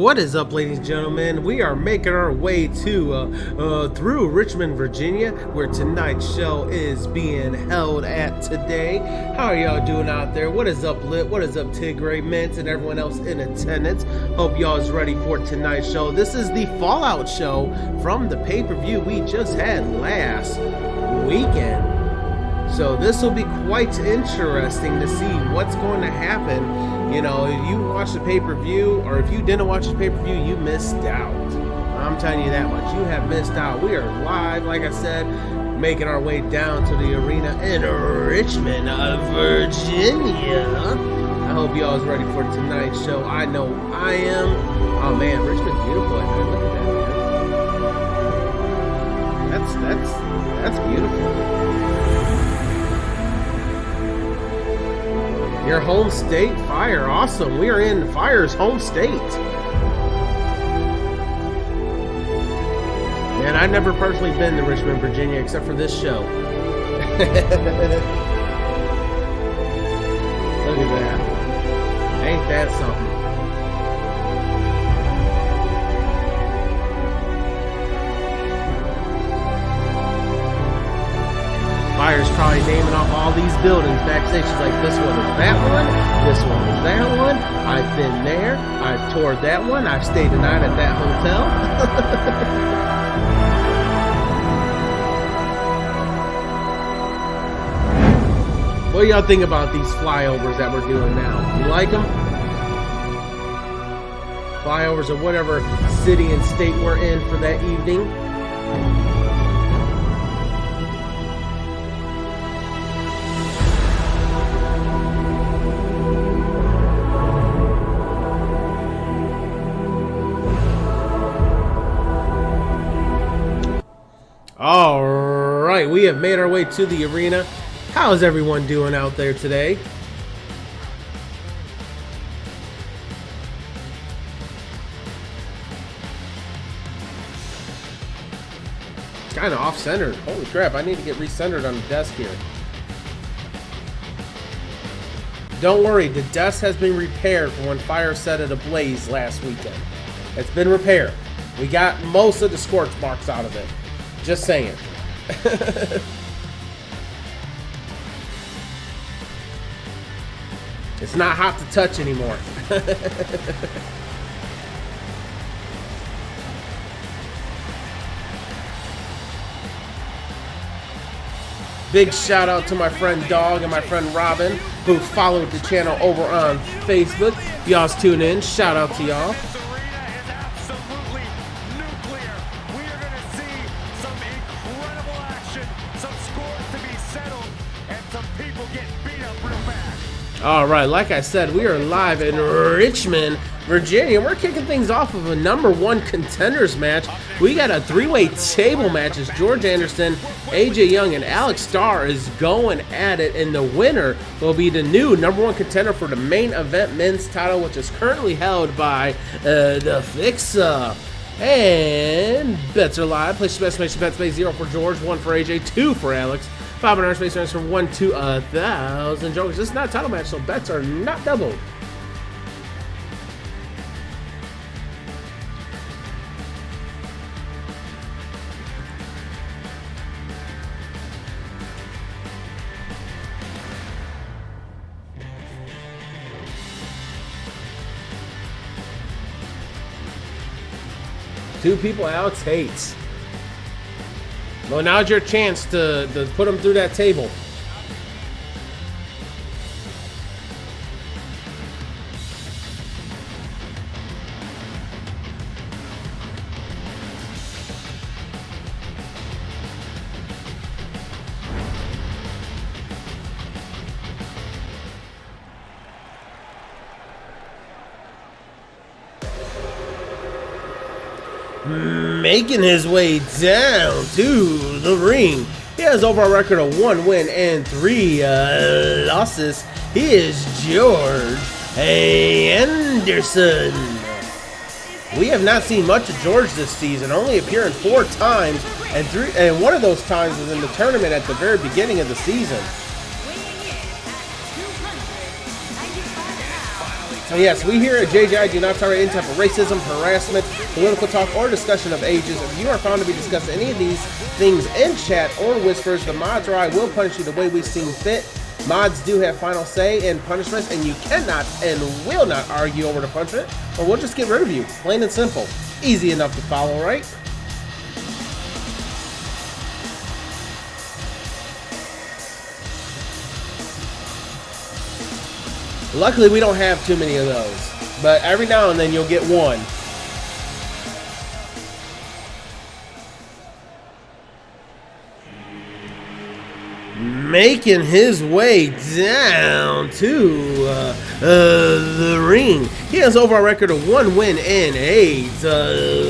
What is up, ladies and gentlemen? We are making our way to through Richmond, Virginia, where tonight's show is being held at today. How are y'all doing out there? What is up, Lit? What is up, Tigray, Mint, and everyone else in attendance? Hope y'all is ready for tonight's show. This is the Fallout show from the pay-per-view we just had last weekend. So this will be quite interesting to see what's going to happen. You know, if you watched the pay-per-view, or if you didn't watch the pay-per-view, you missed out. I'm telling you that much. You have missed out. We are live, like I said, making our way down to the arena in Richmond, Virginia. I hope y'all is ready for tonight's show. I know I am. Oh man, Richmond's beautiful. Look at that, man. That's beautiful. Your home state, Fire. Awesome. We are in Fire's home state. Man, I've never personally been to Richmond, Virginia, except for this show. Look at that. Ain't that something? Fire's probably naming off all these buildings backstage. She's like, this one is that one, this one is that one, I've been there, I've toured that one, I've stayed the night at that hotel. What do y'all think about these flyovers that we're doing now? You like them? Flyovers of whatever city and state we're in for that evening. All right, we have made our way to the arena. How is everyone doing out there today? It's kind of off-centered. Holy crap, I need to get recentered on the desk here. Don't worry, the desk has been repaired from when Fire set it ablaze last weekend. It's been repaired. We got most of the scorch marks out of it. Just saying. It's not hot to touch anymore. Big shout out to my friend Dog and my friend Robin, who followed the channel over on Facebook. Y'all's tune in. Shout out to y'all. All right, like I said, we are live in Richmond, Virginia. We're kicking things off of a #1 contenders match. We got a three-way table match as George Anderson, AJ Young, and Alex Starr is going at it, and the winner will be the new #1 contender for the main event men's title, which is currently held by the Fixa. And bets are live. Place your bet, space 0 for George, 1 for AJ, 2 for Alex. 500 space runs from 1 to 1,000 jokers. This is not a title match, so bets are not doubled. Two people Alex hates. Well, now's your chance to put them through that table. Making his way down to the ring. He has overall record of 1 win and 3 losses. He is George Anderson. We have not seen much of George this season, only appearing 4 times, and one of those times was in the tournament at the very beginning of the season. And yes, we here at JJI do not tolerate any type of racism, harassment, political talk, or discussion of ages. If you are found to be discussing any of these things in chat or whispers, the mods or I will punish you the way we seem fit. Mods do have final say in punishments, and you cannot and will not argue over the punishment, or we'll just get rid of you. Plain and simple. Easy enough to follow, right? Luckily, we don't have too many of those, but every now and then you'll get one. Making his way down to the ring. He has overall record of 1 win and 8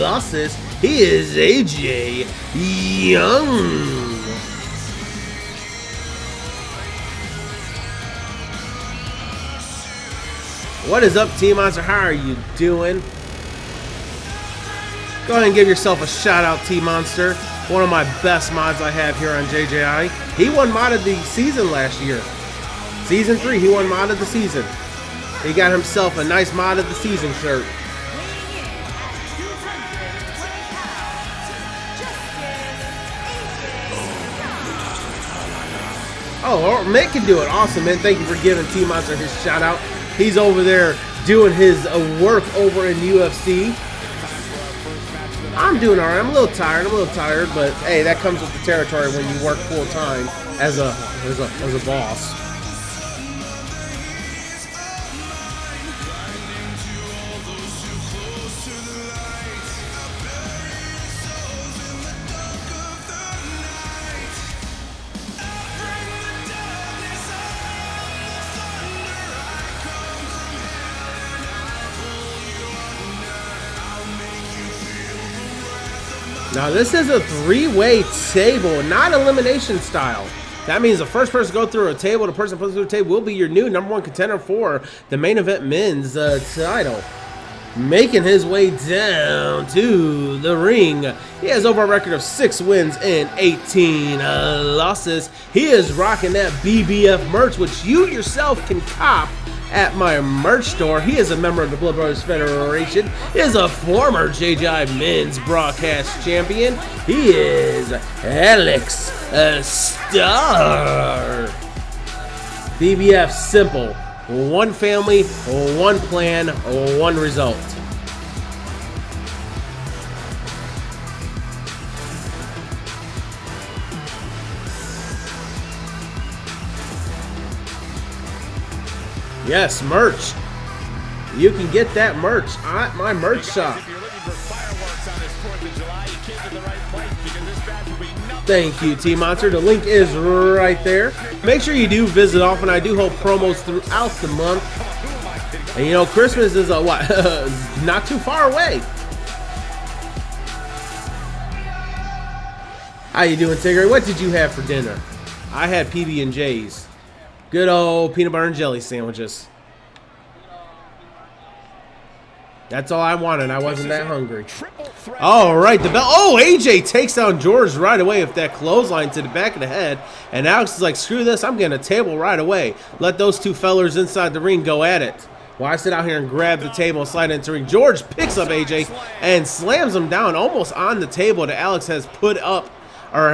losses. He is AJ Young. What is up, T-Monster? How are you doing? Go ahead and give yourself a shout out, T-Monster. One of my best mods I have here on JJI. He won mod of the season last year. Season 3, he won mod of the season. He got himself a nice mod of the season shirt. Oh, Mick can do it. Awesome, man. Thank you for giving T-Monster his shout out. He's over there doing his work over in UFC. I'm doing all right. I'm a little tired, but hey, that comes with the territory when you work full time as a boss. Now this is a 3-way table, not elimination style. That means the first person to go through a table, the person who goes through a table will be your new #1 contender for the main event men's title. Making his way down to the ring. He has over a record of 6 wins and 18 losses. He is rocking that BBF merch, which you yourself can cop at my merch store. He is a member of the Blood Brothers Federation. He is a former JJI men's broadcast champion. He is Alex Star. BBF simple. 1 family, 1 plan, 1 result. Yes, merch. You can get that merch at my merch shop. Thank you, T-Monster. The link is right there. Make sure you do visit often. I do hold promos throughout the month. And you know, Christmas is not too far away. How you doing, Tigger? What did you have for dinner? I had PB&J's. Good old peanut butter and jelly sandwiches. That's all I wanted. I wasn't that hungry. All right, the bell. Oh, AJ takes down George right away with that clothesline to the back of the head. And Alex is like, screw this. I'm getting a table right away. Let those 2 fellers inside the ring go at it. While I sit out here and grab the table and slide into the ring, George picks up AJ and slams him down almost on the table that Alex has put up, or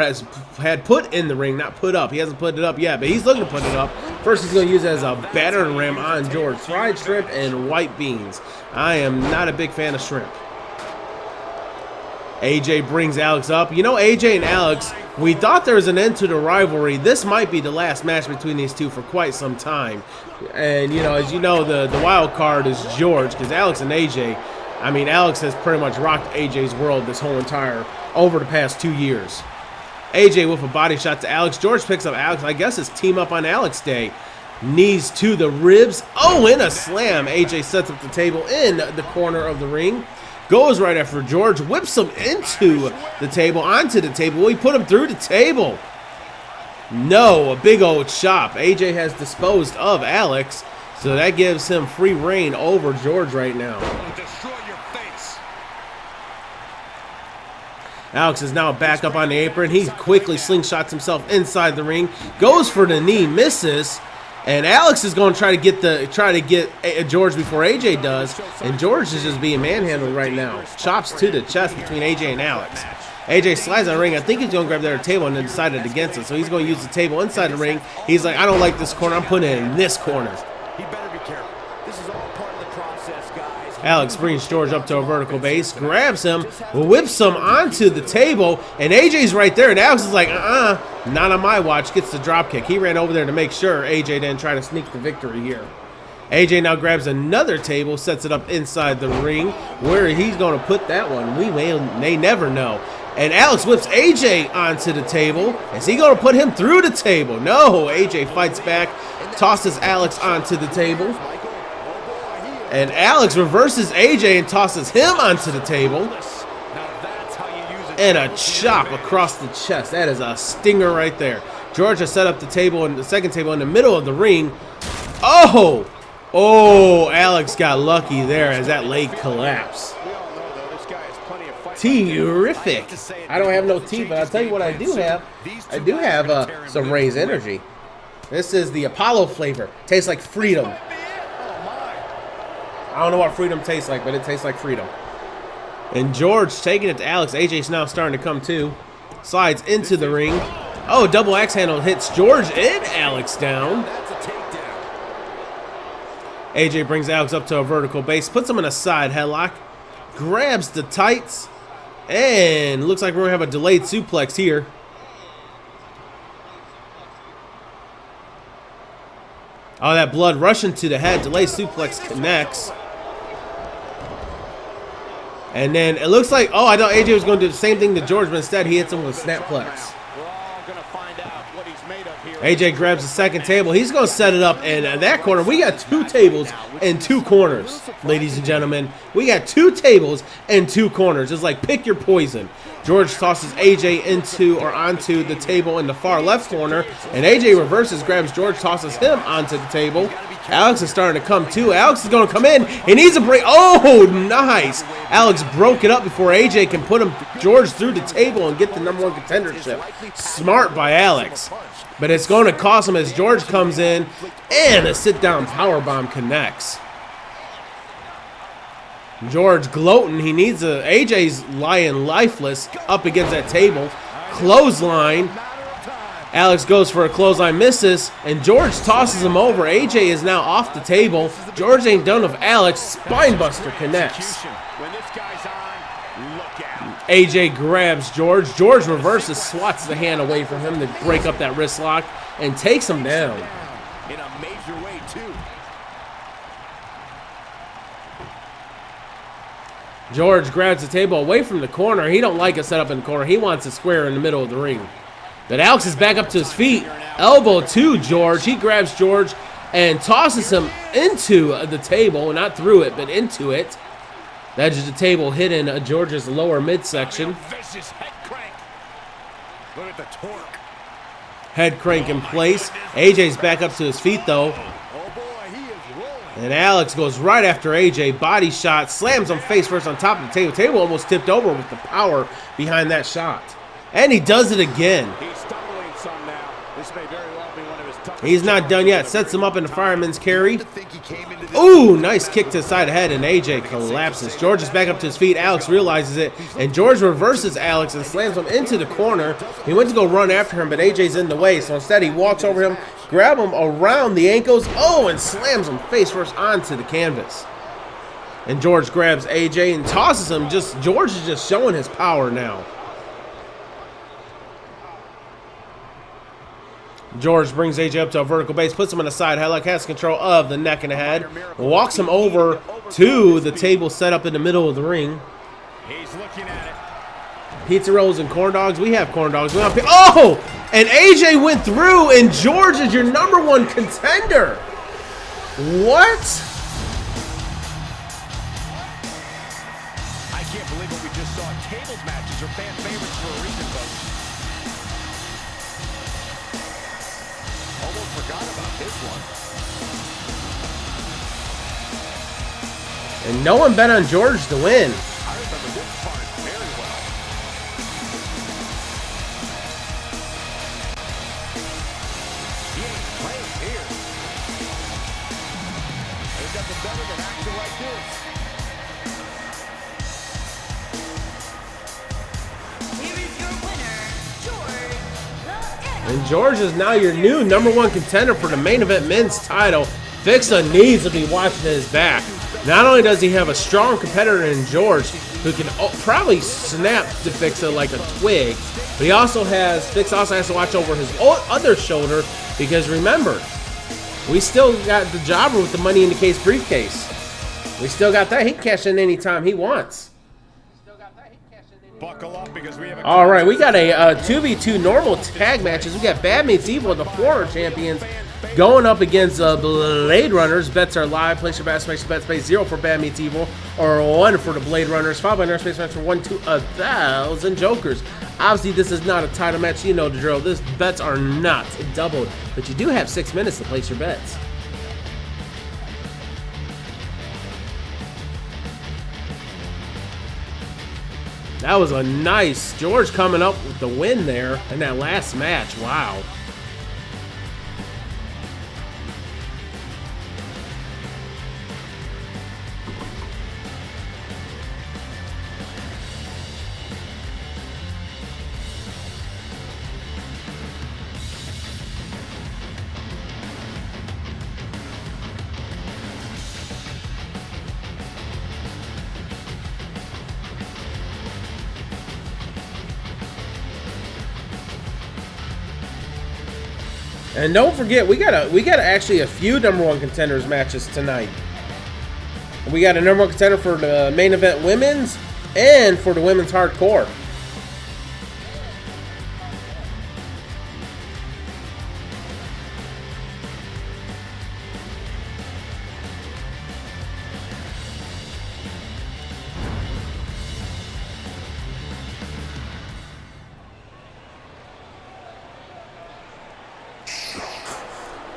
had put in the ring, not put up. He hasn't put it up yet, but he's looking to put it up. First, he's going to use it as a battering ram on George. Fried shrimp and white beans. I am not a big fan of shrimp. AJ brings Alex up. You know, AJ and Alex, we thought there was an end to the rivalry. This might be the last match between these two for quite some time. And, you know, as you know, the wild card is George, because Alex and AJ, I mean, Alex has pretty much rocked AJ's world this whole entire, over the past 2 years. AJ with a body shot to Alex. George picks up Alex. I guess it's team up on Alex Day. Knees to the ribs. Oh, and a slam. AJ sets up the table in the corner of the ring. Goes right after George. Whips him into the table, onto the table. Will he put him through the table? No, a big old chop. AJ has disposed of Alex, so that gives him free reign over George right now. Alex is now back up on the apron. He quickly slingshots himself inside the ring. Goes for the knee, misses. And Alex is going to try to get George before AJ does, and George is just being manhandled right now. Chops to the chest between AJ and Alex. AJ slides on the ring. I think he's going to grab the other table and then decided against it. So he's going to use the table inside the ring. He's like, I don't like this corner. I'm putting it in this corner. He better be careful. This is all part of the process, guys. Alex brings George up to a vertical base, grabs him, whips him onto the table, and AJ's right there. And Alex is like, not on my watch, gets the drop kick. He ran over there to make sure AJ didn't try to sneak the victory here. AJ now grabs another table, sets it up inside the ring. Where he's going to put that one, they never know. And Alex whips AJ onto the table. Is he going to put him through the table? No, AJ fights back, tosses Alex onto the table. And Alex reverses AJ and tosses him onto the table. And a chop across the chest. That is a stinger right there. George has set up the table, and the second table in the middle of the ring. Oh! Oh, Alex got lucky there as that leg collapsed. Terrific. I don't have no tea, but I'll tell you what I do have. I do have some Ray's energy. This is the Apollo flavor. Tastes like freedom. I don't know what freedom tastes like, but it tastes like freedom. And George taking it to Alex. AJ's now starting to come too. Slides into the ring. Oh, double axe handle hits George and Alex down. AJ brings Alex up to a vertical base, puts him in a side headlock, grabs the tights, and looks like we're going to have a delayed suplex here. Oh, that blood rushing to the head. Delayed suplex connects. And then it looks like, oh, I thought AJ was going to do the same thing to George, but instead he hits him with a snaplex. AJ grabs the second table. He's going to set it up, and in that corner, we got two tables and two corners, ladies and gentlemen. We got two tables and two corners. It's like pick your poison. George tosses AJ into or onto the table in the far left corner, and AJ reverses, grabs George, tosses him onto the table. Alex is starting to come too. Alex is going to come in. He needs a break. Oh, nice. Alex broke it up before AJ can put George through the table and get the #1 contendership. Smart by Alex. But it's going to cost him as George comes in, and a sit-down powerbomb connects. George gloating. He needs AJ's lying lifeless up against that table. Clothesline. Alex goes for a clothesline, misses, and George tosses him over. AJ is now off the table. George ain't done with Alex. Spinebuster connects. AJ grabs George. George reverses, swats the hand away from him to break up that wrist lock, and takes him down. In a major way, too. George grabs the table away from the corner. He don't like it set up in the corner. He wants a square in the middle of the ring. But Alex is back up to his feet. Elbow to George. He grabs George and tosses him into the table. Not through it, but into it. The edge of the table hitting George's lower midsection. Look at the torque. Head crank in place. AJ's back up to his feet, though. And Alex goes right after AJ. Body shot. Slams him face first on top of the table. Table almost tipped over with the power behind that shot. And he does it again. He's stumbling some now. This may very well be one of his toughest. He's not done yet. Sets him up in the fireman's carry. Ooh, nice kick to the side of the head, and AJ collapses. George is back up to his feet. Alex realizes it, and George reverses Alex and slams him into the corner. He went to go run after him, but AJ's in the way, so instead he walks over him, grabs him around the ankles, and slams him face first onto the canvas. And George grabs AJ and tosses him. George is just showing his power now. George brings AJ up to a vertical base, puts him in a side headlock, has control of the neck and the head, walks him over to the table set up in the middle of the ring. He's looking at it. Pizza rolls and corn dogs. We have corn dogs. And AJ went through, and George is your #1 contender. What? I can't believe what we just saw. Tables matches are fan favorites for a reason, folks. Almost forgot about this one. And no one bet on George to win. I remember this part very well. He ain't playing here. And George is now your new #1 contender for the main event men's title. Fixa needs to be watching his back. Not only does he have a strong competitor in George who can probably snap the Fixa like a twig, but Fixa also has to watch over his other shoulder, because remember, we still got the jobber with the Money in the Case briefcase. We still got that. He can cash in anytime he wants. Buckle up because we have a All right, we got a 2v2 normal tag matches. We got Bad Meets Evil, the former champions, going up against Blade Runners. Bets are live. Place your bets, pay 0 for Bad Meets Evil or 1 for the Blade Runners. Followed by Nurse Space match for 1 to 1,000 Jokers. Obviously, this is not a title match. You know the drill. This bets are not doubled, but you do have 6 minutes to place your bets. That was a nice George coming up with the win there in that last match. Wow. And don't forget, we got actually a few #1 contenders matches tonight. We got a #1 contender for the main event women's and for the women's hardcore.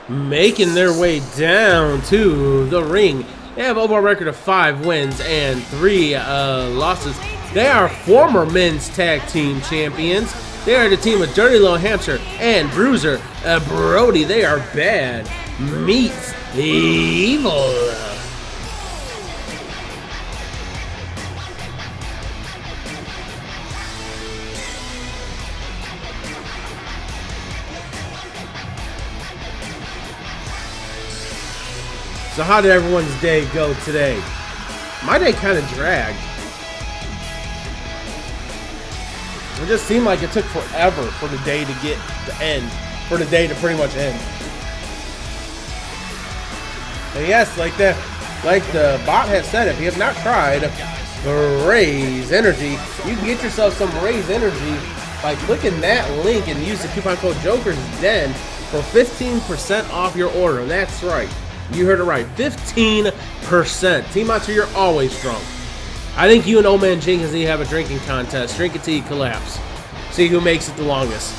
Making their way down to the ring. They have an overall record of 5 wins and 3 losses. They are former men's tag team champions. They are the team of Dirty Little Hamster and Bruiser Brody. They are Bad Meets Evil. So how did everyone's day go today? My day kind of dragged. It just seemed like it took forever for the day to get to end, for the day to pretty much end. And yes, like the bot has said, if you have not tried Raise Energy, you can get yourself some Raise Energy by clicking that link and use the coupon code JOKERSDEN for 15% off your order. That's right. You heard it right. 15%. Team Monster, you're always drunk. I think you and Old Man Jenkins need to have a drinking contest. Drink it till you collapse. See who makes it the longest.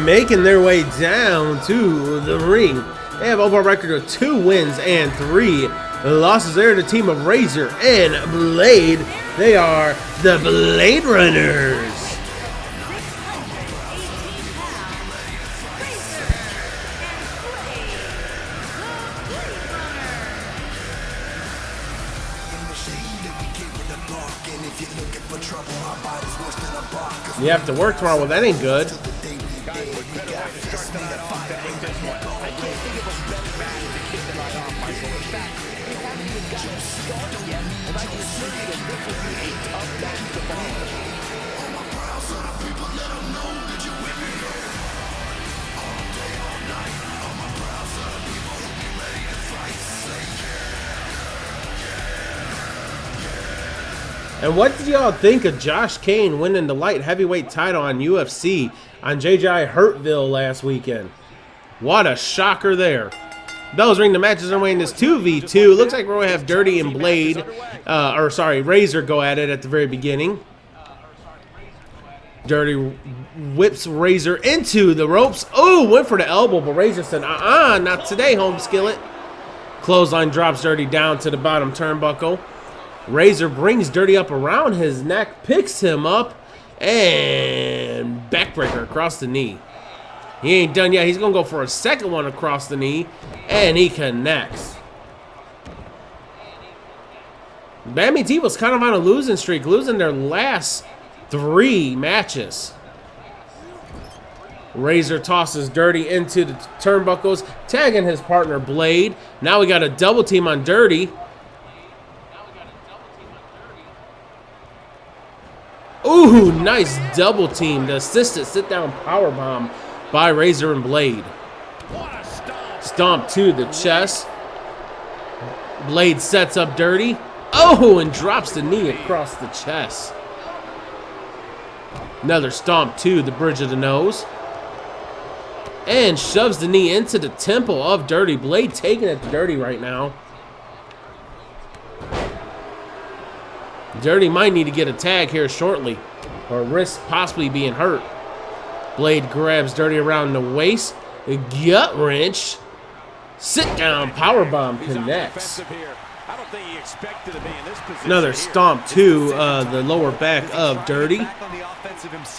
Making their way down to the ring. They have overall record of 2 wins and 3 losses. They're the team of Razor and Blade. They are the Blade Runners. You have to work tomorrow. Well, that ain't good. And what did y'all think of Josh Cain winning the light heavyweight title on UFC on JJI Hurtville last weekend? What a shocker there. Bells ring, the matches are weighing this 2v2. Looks like we're going to have Dirty and Blade, Razor go at it at the very beginning. Dirty whips Razor into the ropes. Oh, went for the elbow, but Razor said, not today, home skillet. Clothesline drops Dirty down to the bottom turnbuckle. Razor brings Dirty up around his neck, picks him up, and backbreaker across the knee. He ain't done yet. He's going to go for a second one across the knee, and he connects. Bad Meets Evil's kind of on a losing streak, losing their last 3 matches. Razor tosses Dirty into the turnbuckles, tagging his partner Blade. Now we got a double team on Dirty. Ooh, nice double team. The assisted sit-down powerbomb by Razor and Blade. Stomp to the chest. Blade sets up Dirty. Oh, and drops the knee across the chest. Another stomp to the bridge of the nose. And shoves the knee into the temple of Dirty. Blade taking it to Dirty right now. Dirty might need to get a tag here shortly, or risk possibly being hurt. Blade grabs Dirty around the waist. A gut wrench. Sit down powerbomb connects. Another stomp to the lower back of Dirty.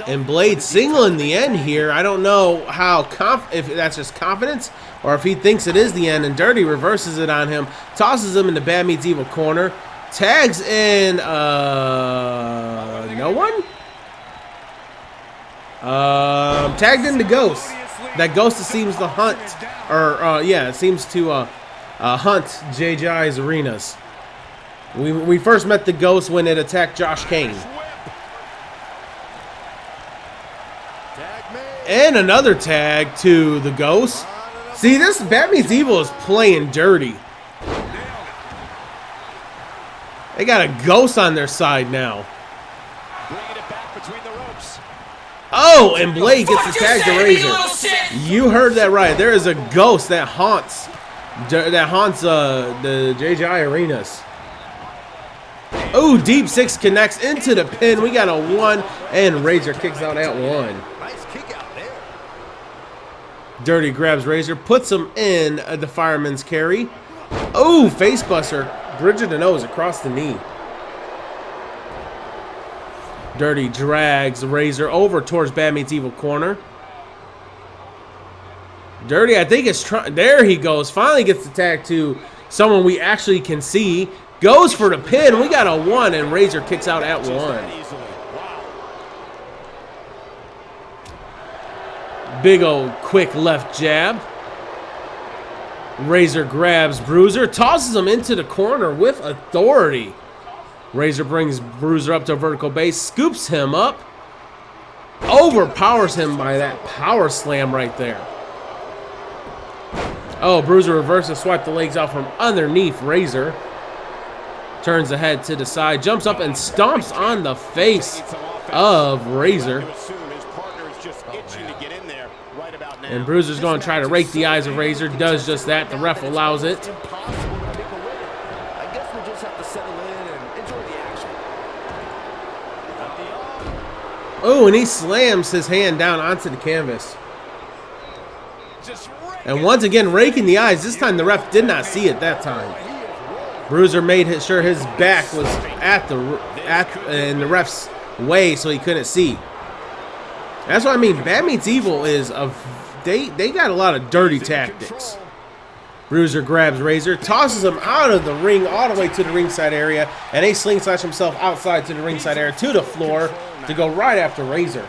And Blade single in the end here. I don't know how if that's just confidence or if he thinks it is the end. And Dirty reverses it on him. Tosses him in the Bad Meets Evil corner. Tags in no one? Tagged in the Ghost. That Ghost seems to hunt, or yeah, it seems to hunt JJI's arenas. We first met the Ghost when it attacked Josh Cain. And another tag to the Ghost. See, this Bad Meets Evil is playing dirty. They got a Ghost on their side now. Oh, and Blade gets the tag to Razor. You heard that right. There is a Ghost that haunts the JJI arenas. Oh, Deep Six connects into the pin. We got a 1, and Razor kicks out at 1. Nice kick out there. Dirty grabs Razor, puts him in the fireman's carry. Oh, face buster. Bridge of the nose across the knee. Dirty drags Razor over towards Bad Meets Evil corner. Dirty, I think it's trying. There he goes. Finally gets the tag to someone we actually can see. Goes for the pin. We got a 1, and Razor kicks out at 1. Big old quick left jab. Razor grabs Bruiser, tosses him into the corner with authority. Razor brings Bruiser up to a vertical base, scoops him up, overpowers him by that power slam right there. Oh, Bruiser reverses, swipe the legs out from underneath Razor. Turns the head to the side, jumps up and stomps on the face of Razor. And Bruiser's going to try to rake the eyes of Razor. Does just that. The ref allows it. Oh, and he slams his hand down onto the canvas. And once again, raking the eyes. This time the ref did not see it that time. Bruiser made sure his back was in the ref's way so he couldn't see. That's what I mean. Bad Meets Evil is they got a lot of dirty tactics. Bruiser grabs Razor, tosses him out of the ring all the way to the ringside area, and they sling slash himself outside to the ringside area to the floor to go right after Razor.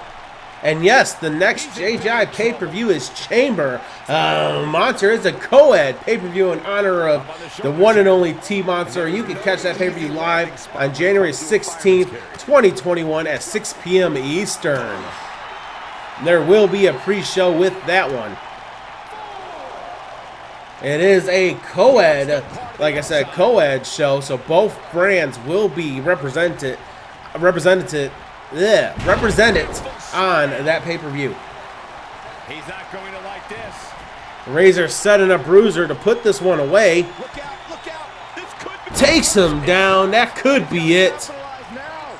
And yes, the next JJI pay-per-view is Chamber Monster. It's a co-ed pay-per-view in honor of the one and only T-Monster. You can catch that pay-per-view live on January 16th, 2021 at 6 p.m. Eastern. There will be a pre-show with that one. It is a co-ed, like I said, co-ed show, so both brands will be represented on that pay-per-view. He's not going to like this. Razor setting up Bruiser to put this one away. Look out. This could be Takes him down. That could be it.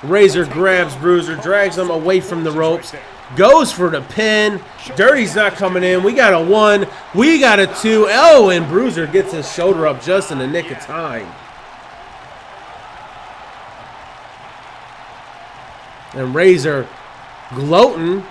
Razor grabs Bruiser, drags him away from the ropes. goes for the pin. Dirty's not coming in. We got a 1. We got a 2. Oh, and Bruiser gets his shoulder up just in the nick of time. And Razor gloating.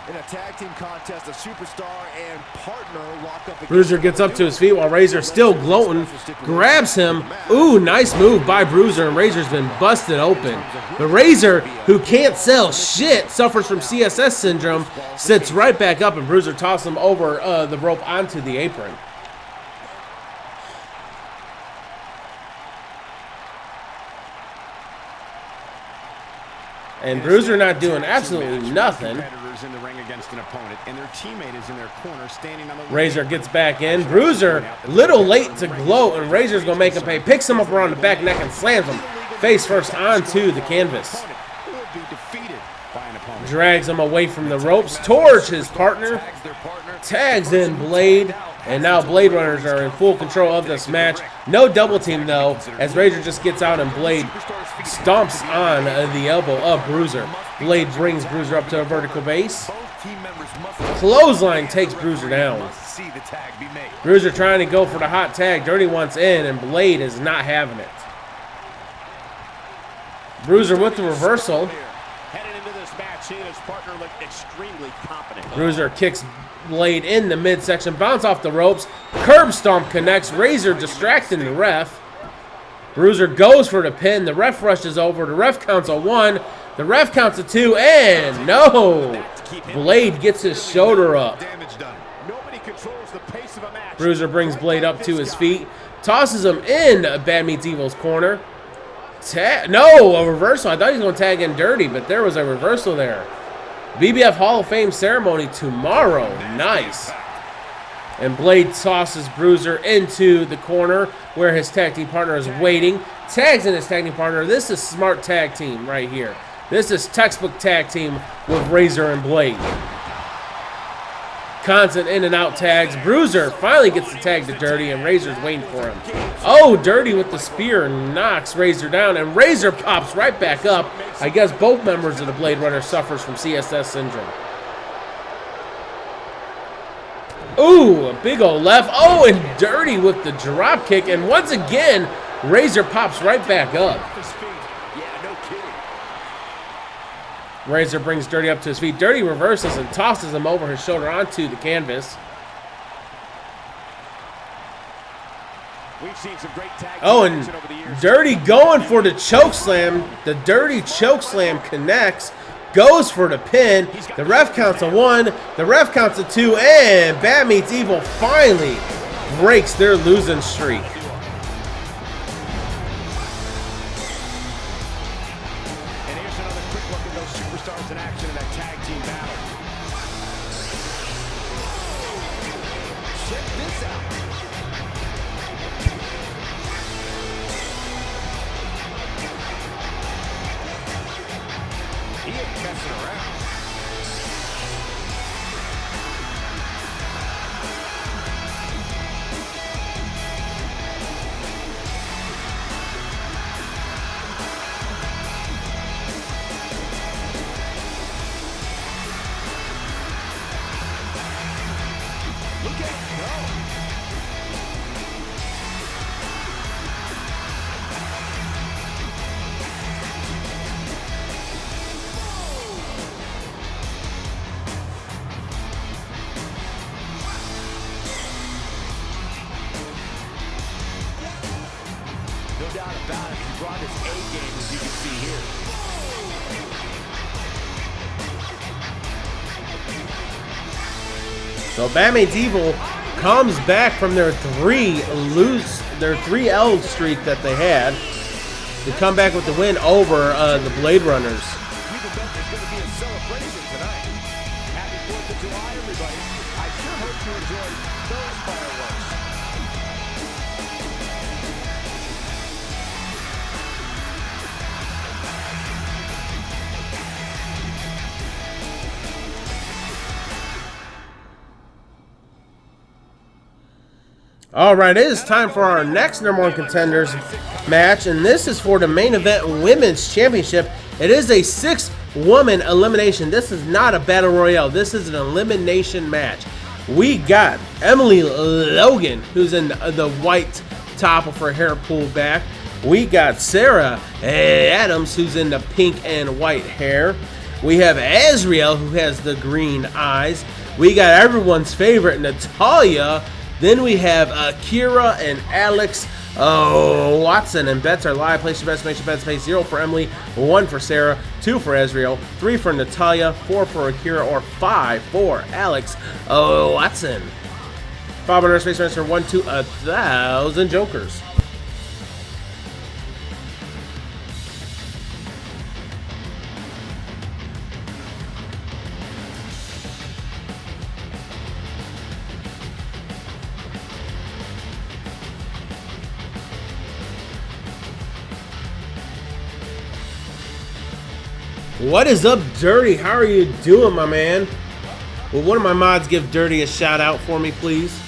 In a tag team contest, a superstar and partner lock up. Bruiser gets up to his feet while Razor still gloating. Grabs him. Ooh, nice move by Bruiser, and Razor's been busted open. But Razor, who can't sell shit, suffers from CSS syndrome, sits right back up, and Bruiser tosses him over the rope onto the apron. And Bruiser not doing absolutely nothing. In the ring against an opponent, and their teammate is in their corner standing on the Razor gets back in. Bruiser, little late to gloat, and Razor's gonna make him pay. Picks him up around the back neck and slams him face first onto the canvas. Drags him away from the ropes towards his partner. Tags in Blade, and now Blade Runners are in full control of this match. No double team though, as Razor just gets out and Blade stomps on the elbow of Bruiser. Blade brings Bruiser up to a vertical base. Clothesline takes Bruiser down. Bruiser trying to go for the hot tag. Dirty wants in, and Blade is not having it. Bruiser with the reversal. Bruiser kicks Blade in the midsection, bounce off the ropes. Curb stomp connects. Razor distracting the ref. Bruiser goes for the pin. The ref rushes over. The ref counts a 1. The ref counts a 2, and no! Blade gets his shoulder up. Bruiser brings Blade up to his feet, tosses him in Bad Meets Evil's corner. No, a reversal. I thought he was going to tag in Dirty, but there was a reversal there. BBF Hall of Fame ceremony tomorrow. Nice. And Blade tosses Bruiser into the corner where his tag team partner is waiting. Tags in his tag team partner. This is smart tag team right here. This is textbook tag team with Razor and Blade. Constant in and out tags. Bruiser finally gets the tag to Dirty, and Razor's waiting for him. Oh, Dirty with the spear knocks Razor down, and Razor pops right back up. I guess both members of the Blade Runner suffers from CSS syndrome. Ooh, a big old left. Oh, and Dirty with the drop kick, and once again, Razor pops right back up. Razor brings Dirty up to his feet. Dirty reverses and tosses him over his shoulder onto the canvas. Oh, and Dirty going for the choke slam. The Dirty choke slam connects. Goes for the pin. The ref counts a 1. The ref counts a 2. And Bad Meets Evil finally breaks their losing streak. So Bad Meets Evil comes back from their 3L streak that they had to come back with the win over the Blade Runners. All right, it is time for our next #1 contenders match, and this is for the main event women's championship. It is a 6-woman elimination. This is not a battle royale. This is an elimination match. We got Emily Logan, who's in the white top of her hair pulled back. We got Sarah Adams, who's in the pink and white hair. We have Azreal, who has the green eyes. We got everyone's favorite, Natalia. Then we have Akira and Alex Watson. And bets are live. Place your bets, make your bets. Pay 0 for Emily, 1 for Sarah, 2 for Azreal, 3 for Natalia, 4 for Akira, or 5 for Alex Watson. 500 space transfer 1 to 1,000 jokers. What is up, Dirty? How are you doing, my man? Will one of my mods give Dirty a shout out for me, please?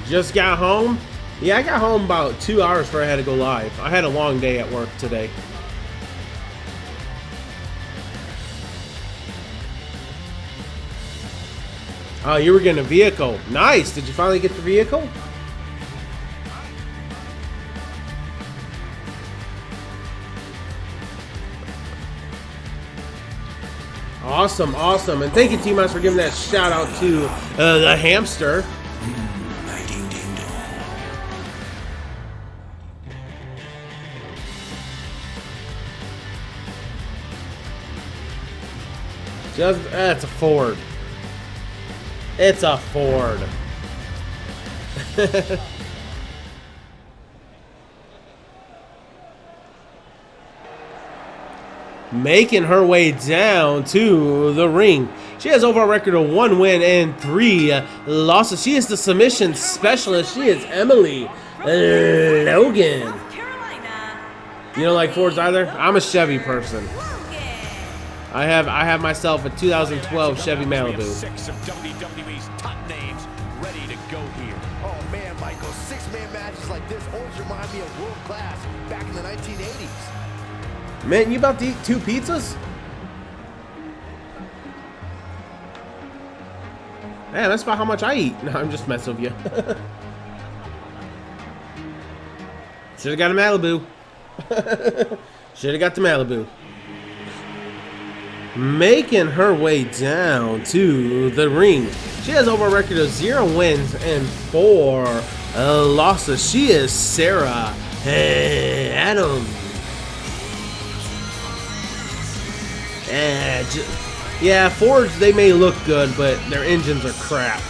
Just got home? Yeah, I got home about 2 hours before I had to go live. I had a long day at work today. Oh, you were getting a vehicle. Nice. Did you finally get the vehicle? Awesome, awesome. And thank you, T-Mouse, for giving that shout out to the hamster. It's a Ford. It's a Ford. Making her way down to the ring. She has overall record of 1 win and 3 losses. She is the submission specialist. She is Emily Logan. You don't like Fords either? I'm a Chevy person. I have myself a 2012 Chevy Malibu. 6 of WWE's top names ready to go here. Oh man, Michael, 6-man matches like this always remind me of world class back in the 1980s. Man, you about to eat 2 pizzas? Man, that's about how much I eat. No, I'm just messing with you. Should've got a Malibu. Should've got the Malibu. Making her way down to the ring. She has over a record of 0 wins and 4 losses. She is Sarah Adams. Yeah, Fords, they may look good, but their engines are crap.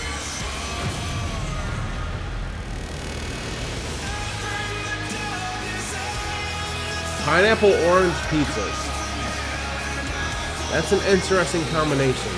Pineapple orange pizzas. That's an interesting combination.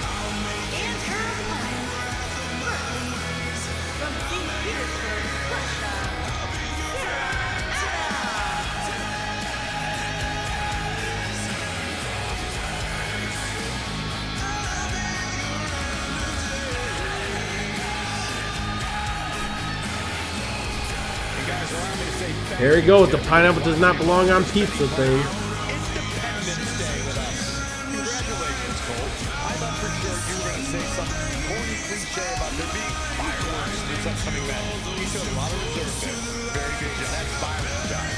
Here we go with the pineapple does not belong on pizza thing. Independence Day with us. Congratulations, Cole. I thought for sure you were going to say some corny cliche about there being fireworks in this upcoming match. You showed a lot of reserve there. Very good job. That's fireworks time.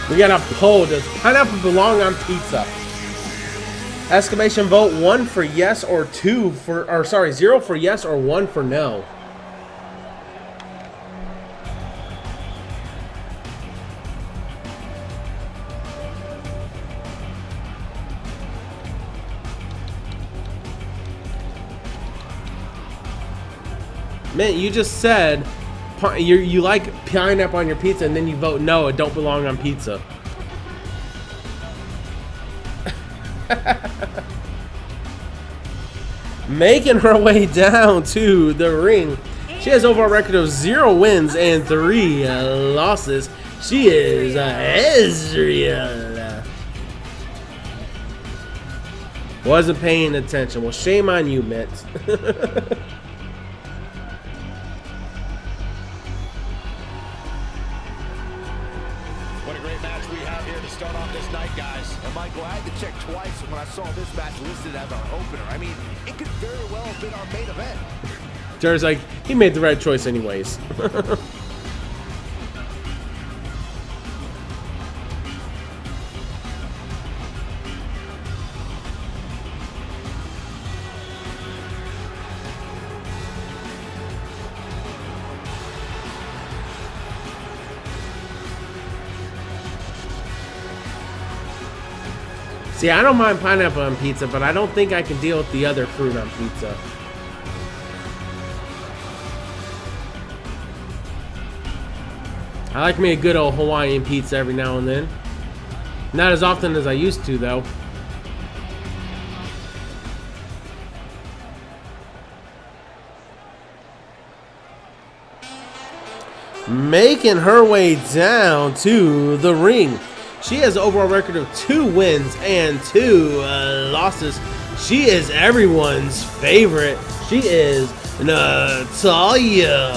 We got a poll. Does pineapple belong on pizza? Exclamation vote 1 for yes or 2 for, or sorry, 0 for yes or 1 for no. Man, you just said you like pineapple on your pizza and then you vote no, it don't belong on pizza. Making her way down to the ring. She has overall record of 0 wins and 3 losses. She is Azreal. Wasn't paying attention. Well, shame on you, Mitt. What a great match we have here to start off this night, guys. And Michael, I had to check twice when I saw this match listed as our opener. I mean, it could very well have been our main event. Jared's like, he made the right choice anyways. See, I don't mind pineapple on pizza, but I don't think I can deal with the other fruit on pizza. I like me a good old Hawaiian pizza every now and then. Not as often as I used to, though. Making her way down to the ring. She has an overall record of 2 wins and 2 losses. She is everyone's favorite. She is Natalia.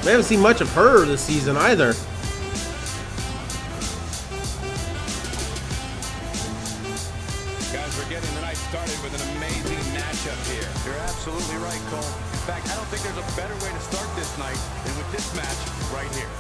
We haven't seen much of her this season either. Guys, we're getting the night started with an amazing matchup here. You're absolutely right, Cole. In fact, I don't think there's a better way to start this night than with this match right here.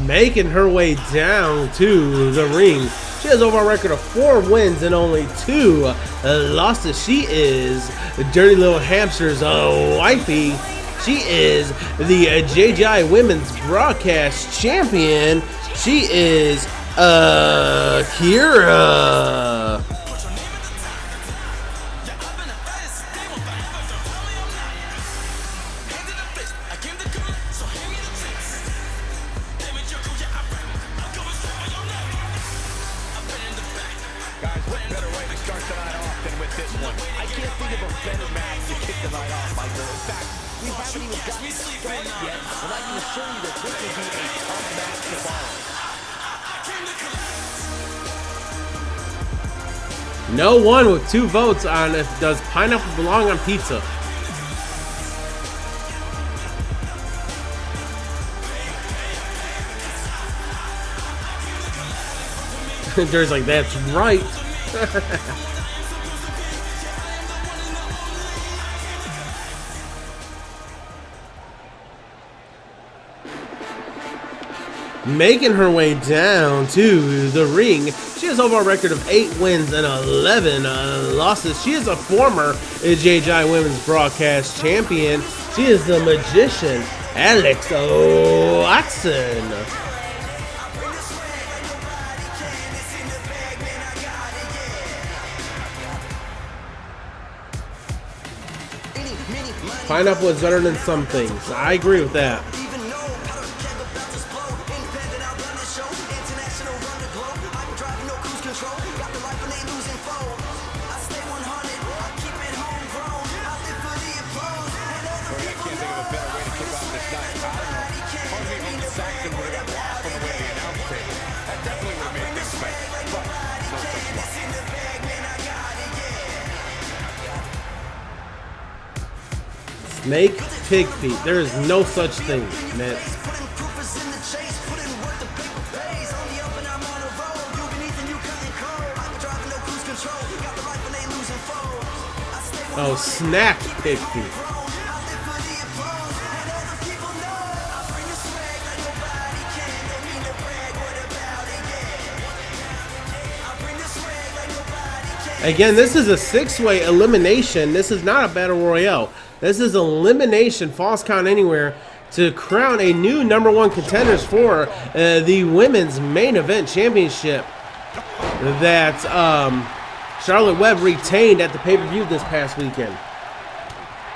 Making her way down to the ring. She has overall record of 4 wins and only 2 losses. She is Dirty Little Hamster's wifey. She is the JJI Women's Broadcast Champion. She is Akira. No one with 2 votes on if does pineapple belong on pizza. There's like, that's right. Making her way down to the ring. She has overall record of 8 wins and 11 losses. She is a former JJI Women's Broadcast Champion. She is the Magician, Alex Watson. Pineapple is better than some things. I agree with that. Snake pig feet. There is no such thing, man. Oh, snack pig feet. Again, this is a 6-way elimination. This is not a battle royale. This is elimination, false count anywhere, to crown a new #1 contenders for the women's main event championship that Charlotte Webb retained at the pay-per-view this past weekend.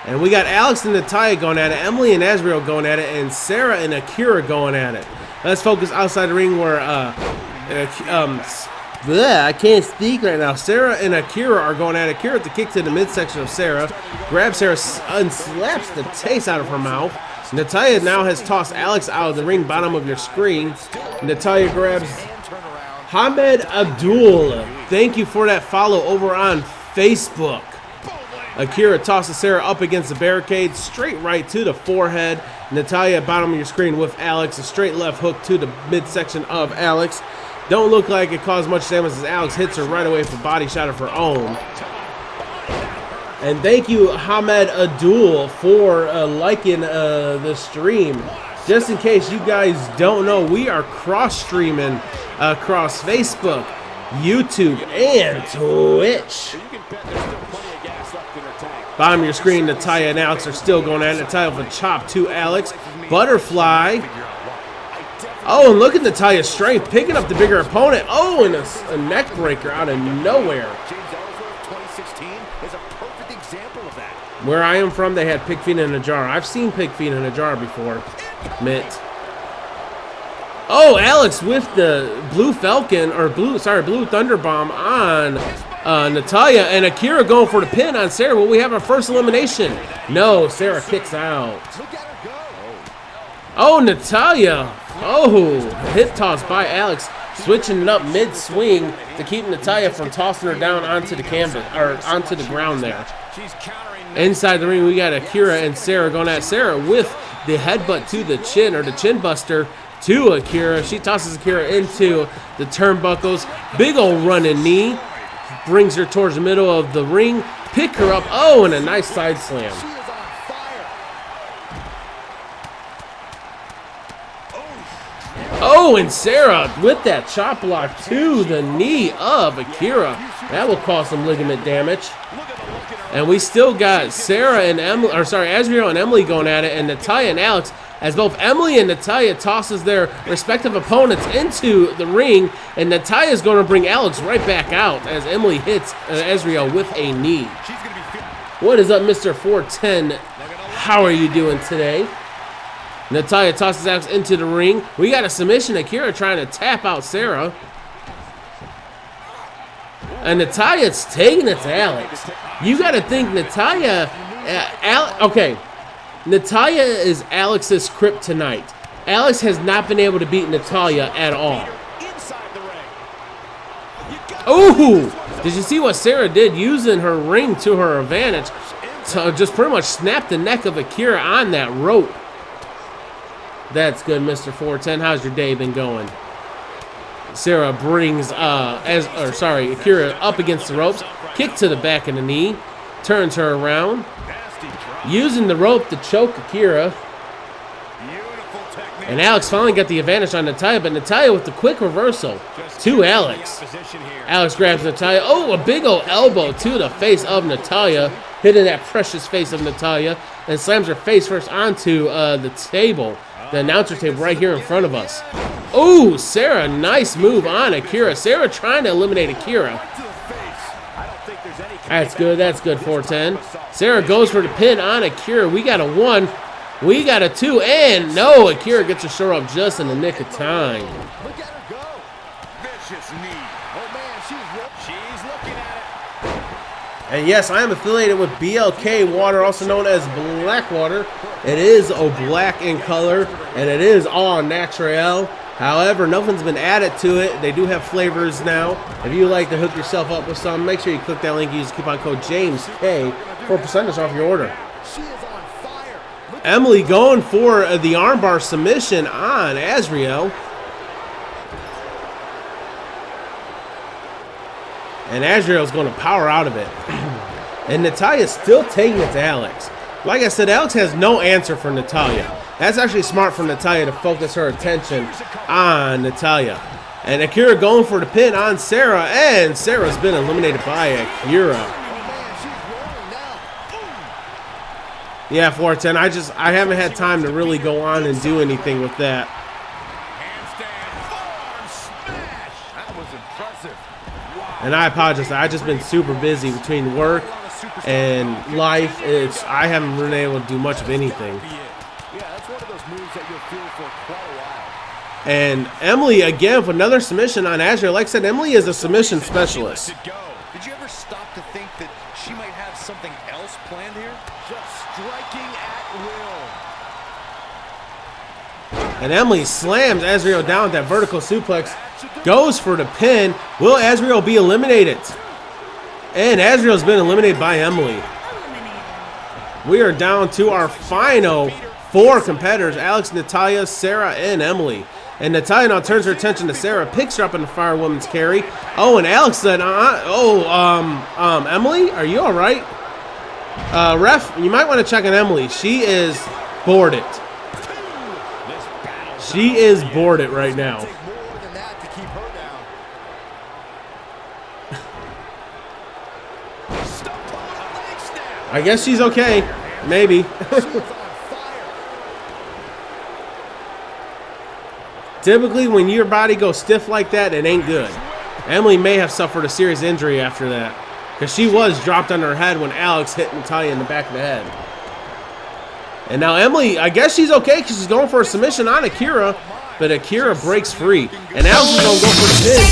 And we got Alex and Natalia going at it, Emily and Azreal going at it, and Sarah and Akira going at it. Let's focus outside the ring where I can't speak right now. Sarah and Akira are going at it. Akira to kick to the midsection of Sarah, grabs Sarah and slaps the taste out of her mouth. Natalia now has tossed Alex out of the ring, bottom of your screen. Natalia grabs Hamed Abdul. Thank you for that follow over on Facebook. Akira tosses Sarah up against the barricade, straight right to the forehead. Natalia, bottom of your screen with Alex, a straight left hook to the midsection of Alex. Don't look like it caused much damage as Alex hits her right away with a body shot of her own. And thank you, Hamed Abdul, for liking the stream. Just in case you guys don't know, we are cross-streaming across Facebook, YouTube, and Twitch. Bottom of your screen, Natalia and Alex are still going at it. Natalia with a chop to Alex. Butterfly. Oh, and look at Natalia's strength, picking up the bigger opponent. Oh, and a neck breaker out of nowhere. Where I am from, they had pig feet in a jar. I've seen pig feet in a jar before. Mitt. Oh, Alex with the Blue Falcon, or Blue Thunder Bomb on Natalia, and Akira going for the pin on Sarah. Will we have our first elimination? No, Sarah kicks out. Oh, Natalia. Oh, hip toss by Alex, switching it up mid-swing to keep Natalia from tossing her down onto the canvas, or onto the ground there. Inside the ring, we got Akira and Sarah going at Sarah with the headbutt to the chin, or the chin buster to Akira. She tosses Akira into the turnbuckles. Big old running knee. Brings her towards the middle of the ring. Pick her up. Oh, and a nice side slam. Oh, and Sarah with that chop block to the knee of Akira. That will cause some ligament damage. And we still got Sarah and Emily, or sorry, Azreal and Emily going at it, and Natalia and Alex, as both Emily and Natalia tosses their respective opponents into the ring, and Natalia is going to bring Alex right back out as Emily hits Azreal with a knee. What is up, Mr. 410? How are you doing today? Natalia tosses Alex into the ring. We got a submission. Akira trying to tap out Sarah. And Natalia's taking it to Alex. You got to think Natalia... okay. Natalia is Alex's kryptonite. Alex has not been able to beat Natalia at all. Ooh! Did you see what Sarah did using her ring to her advantage to just pretty much snap the neck of Akira on that rope? That's good, Mr. 410. How's your day been going? Sarah brings Akira up against the ropes. Kick to the back of the knee. Turns her around. Using the rope to choke Akira. And Alex finally got the advantage on Natalia, but Natalia with the quick reversal to Alex. Alex grabs Natalia. Oh, a big old elbow to the face of Natalia. Hitting that precious face of Natalia. And slams her face first onto the table. The announcer table right here in front of us. Oh, Sarah, nice move on Akira. Sarah trying to eliminate Akira. That's good, 410. Sarah goes for the pin on Akira. We got a 1. We got a 2. And no, Akira gets her show up just in the nick of time. Look at her go. Vicious knee. Oh, man, she's looking at it. And yes, I am affiliated with BLK Water, also known as Blackwater. It is black in color, and it is all natural. However, nothing's been added to it. They do have flavors now. If you like to hook yourself up with some, make sure you click that link. Use coupon code JAMESK for % off your order. Emily going for the armbar submission on Azreal. And Azreal's going to power out of it. And Natalia's still taking it to Alex. Like I said, Alex has no answer for Natalia. That's actually smart for Natalia to focus her attention on Natalia. And Akira going for the pin on Sarah, and Sarah's been eliminated by Akira. Yeah, 410. I haven't had time to really go on and do anything with that. And I apologize. I just been super busy between work and life. I haven't been able to do much of anything. Yeah, that's one of those moves that you'll feel for quite a while. And Emily again for another submission on Azreal. Like I said, Emily is a submission specialist. Did you ever stop to think that she might have something else planned here? Just striking at will. And Emily slams Azreal down with that vertical suplex. Goes for the pin. Will Azreal be eliminated? And Azreal's been eliminated by Emily. We are down to our final 4 competitors: Alex, Natalia, Sarah, and Emily. And Natalia now turns her attention to Sarah, picks her up in the Fire Woman's carry. Oh, and Alex said, Emily, are you all right? Ref, you might want to check on Emily. She is boarded. She is boarded right now. I guess she's okay. Maybe. Typically, when your body goes stiff like that, it ain't good. Emily may have suffered a serious injury after that, because she was dropped on her head when Alex hit Natalia in the back of the head. And now Emily, I guess she's okay because she's going for a submission on Akira, but Akira breaks free. And Alex is going to go for the pin.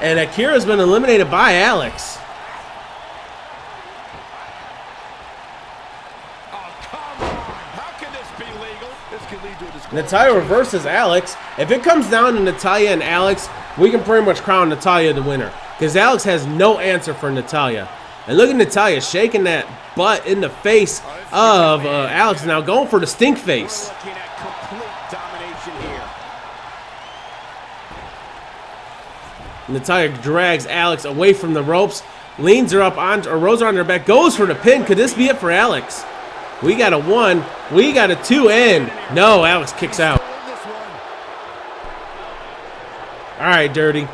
And Akira's been eliminated by Alex. Natalia reverses Alex. If it comes down to Natalia and Alex, we can pretty much crown Natalia the winner, because Alex has no answer for Natalia. And look at Natalia shaking that butt in the face of Alex, now going for the stink face. Natalia drags Alex away from the ropes, leans her up on, or rolls her on her back, goes for the pin. Could this be it for Alex? We got a 1, we got a 2, and no, Alex kicks out. All right, Dirty.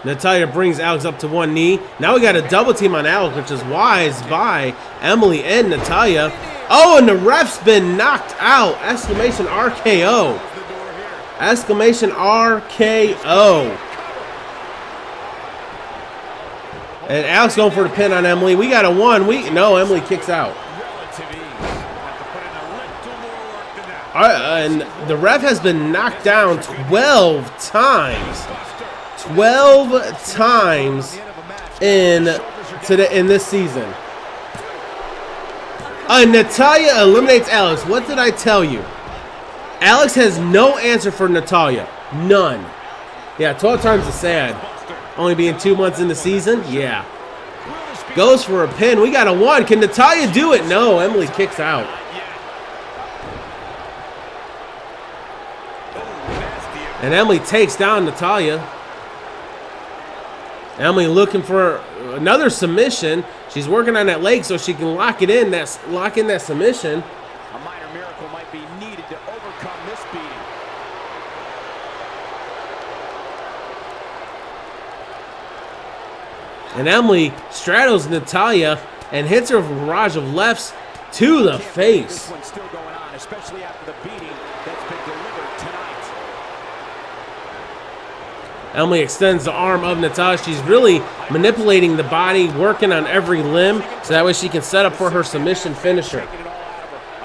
Natalia brings Alex up to 1 knee. Now we got a double team on Alex, which is wise by Emily and Natalia. Oh, and the ref's been knocked out. Exclamation RKO. Exclamation RKO. And Alex going for the pin on Emily. We got a 1. No, Emily kicks out. All right, and the ref has been knocked down 12 times. 12 times in this season. Natalia eliminates Alex. What did I tell you? Alex has no answer for Natalia. None. Yeah, 12 times is sad. Only being 2 months in the season? Yeah. Goes for a pin. We got a 1. Can Natalia do it? No, Emily kicks out. And Emily takes down Natalia. Emily looking for another submission. She's working on that leg so she can lock it in. Lock in that submission. A minor miracle might be needed to overcome this beating. And Emily straddles Natalia and hits her with a barrage of lefts to the face. This one's still going on, especially after the beating that's been delivered tonight. Emily extends the arm of Natalia. She's really manipulating the body, working on every limb, so that way she can set up for her submission finisher.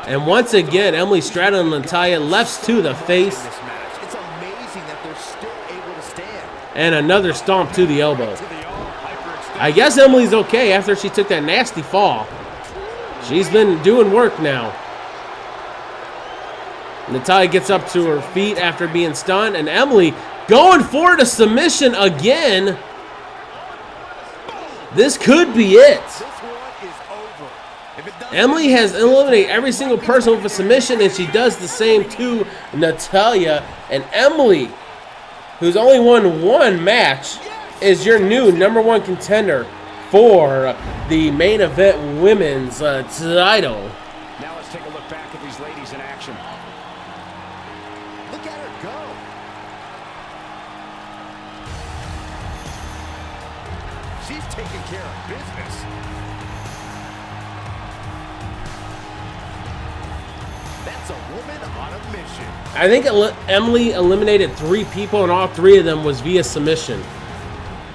And once again, Emily straddling Natalia, lefts to the face. It's amazing that they're still able to stand. And another stomp to the elbow. I guess Emily's okay after she took that nasty fall. She's been doing work now. Natalia gets up to her feet after being stunned, and Emily going for the submission again. This could be it. Emily has eliminated every single person with a submission, and she does the same to Natalia. And Emily, who's only won 1 match, is your new #1 contender for the main event women's title. Now let's take a look back at these ladies in action. Look at her go. She's taking care of business. That's a woman on a mission. I think Emily eliminated 3 people, and all 3 of them was via submission.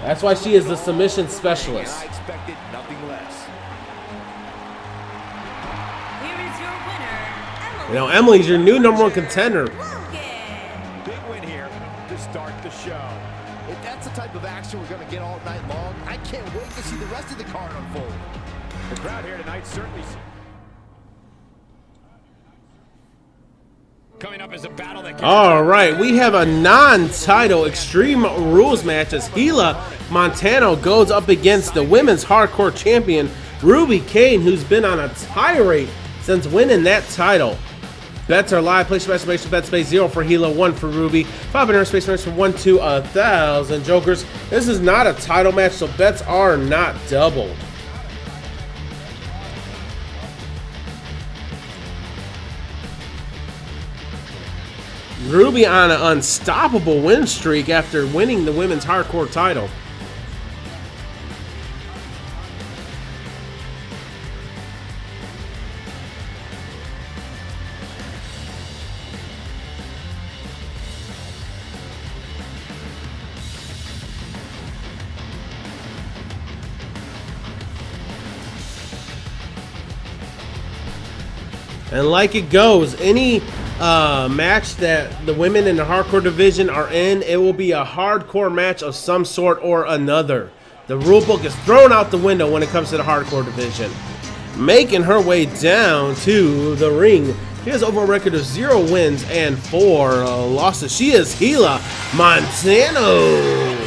That's why she is the submission specialist. And I expected nothing less. Here is your winner, Emily. You know, Emily's your new #1 contender. Logan. Big win here to start the show. If that's the type of action we're going to get all night long, I can't wait to see the rest of the card unfold. The crowd here tonight certainly... Coming up is a battle that... All right, we have a non-title Extreme Rules match as Hila Montano goes up against the women's hardcore champion Ruby Cain, who's been on a tirade since winning that title. Bets are live. Place your exclamation bet space 0 for Hila, 1 for Ruby, 500 space from 1 to 1,000 jokers. This is not a title match, so bets are not doubled. Ruby on an unstoppable win streak after winning the women's hardcore title. And like it goes, any match that the women in the hardcore division are in, it will be a hardcore match of some sort or another. The rule book is thrown out the window when it comes to the hardcore division. Making her way down to the ring, she has over a record of 0 wins and 4 losses. She is Hila Montano.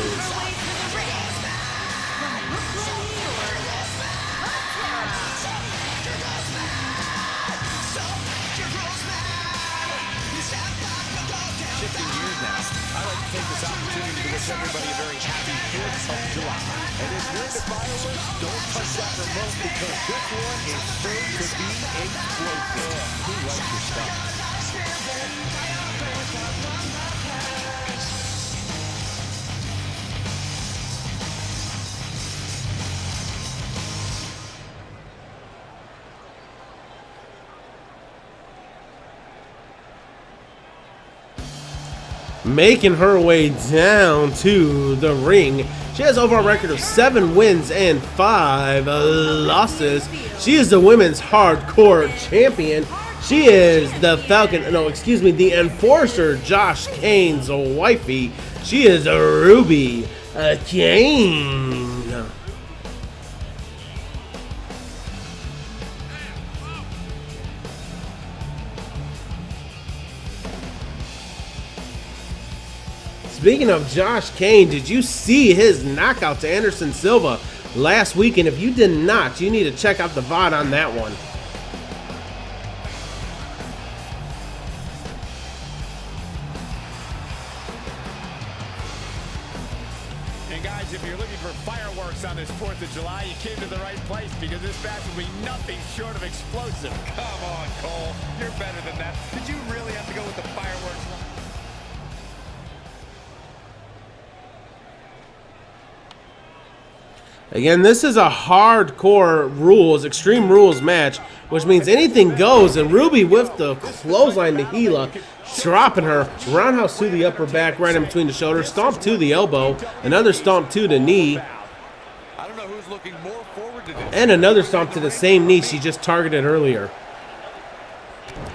Everybody a very happy 4th of July. And if you're into fireworks, don't touch that remote because this one is sure to be explosive. Who likes your stuff? Making her way down to the ring, she has over a record of 7 wins and 5 losses. She is the women's hardcore champion. She is the the Enforcer, Josh Cain's wifey. She is Ruby Cain. Speaking of Josh Cain, did you see his knockout to Anderson Silva last week? And if you did not, you need to check out the VOD on that one. And guys, if you're looking for fireworks on this 4th of July, you came to the right place because this match will be nothing short of explosive. Come on, Cole. You're better than that. Did you really have to go with the fireworks? Again, this is a hardcore rules, extreme rules match, which means anything goes. And Ruby with the clothesline to Hila, dropping her, roundhouse to the upper back, right in between the shoulders, stomp to the elbow, another stomp to the knee, I don't know who's looking more forward to this. and another stomp to the same knee she just targeted earlier.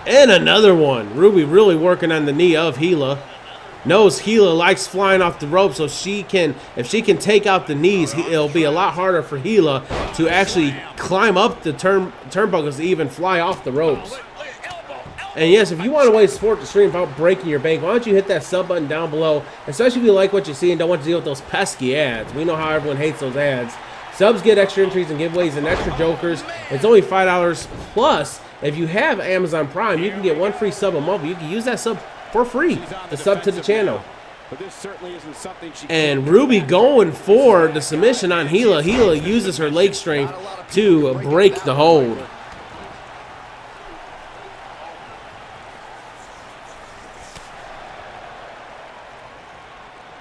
And another one. Ruby really working on the knee of Hila. Knows Hila likes flying off the rope, so if she can take out the knees, it'll be a lot harder for Hila to actually climb up the turnbuckles to even fly off the ropes. And yes, if you want a way to support the stream without breaking your bank, why don't you hit that sub button down below, especially if you like what you see and don't want to deal with those pesky ads. We know how everyone hates those ads. Subs get extra entries and giveaways and extra jokers. It's only $5 plus. If you have Amazon Prime, you can get 1 free sub a month. You can use that sub for free to sub to the channel. But this certainly isn't something she And Ruby going for the submission on Hila. Hila uses her leg strength to break the hold.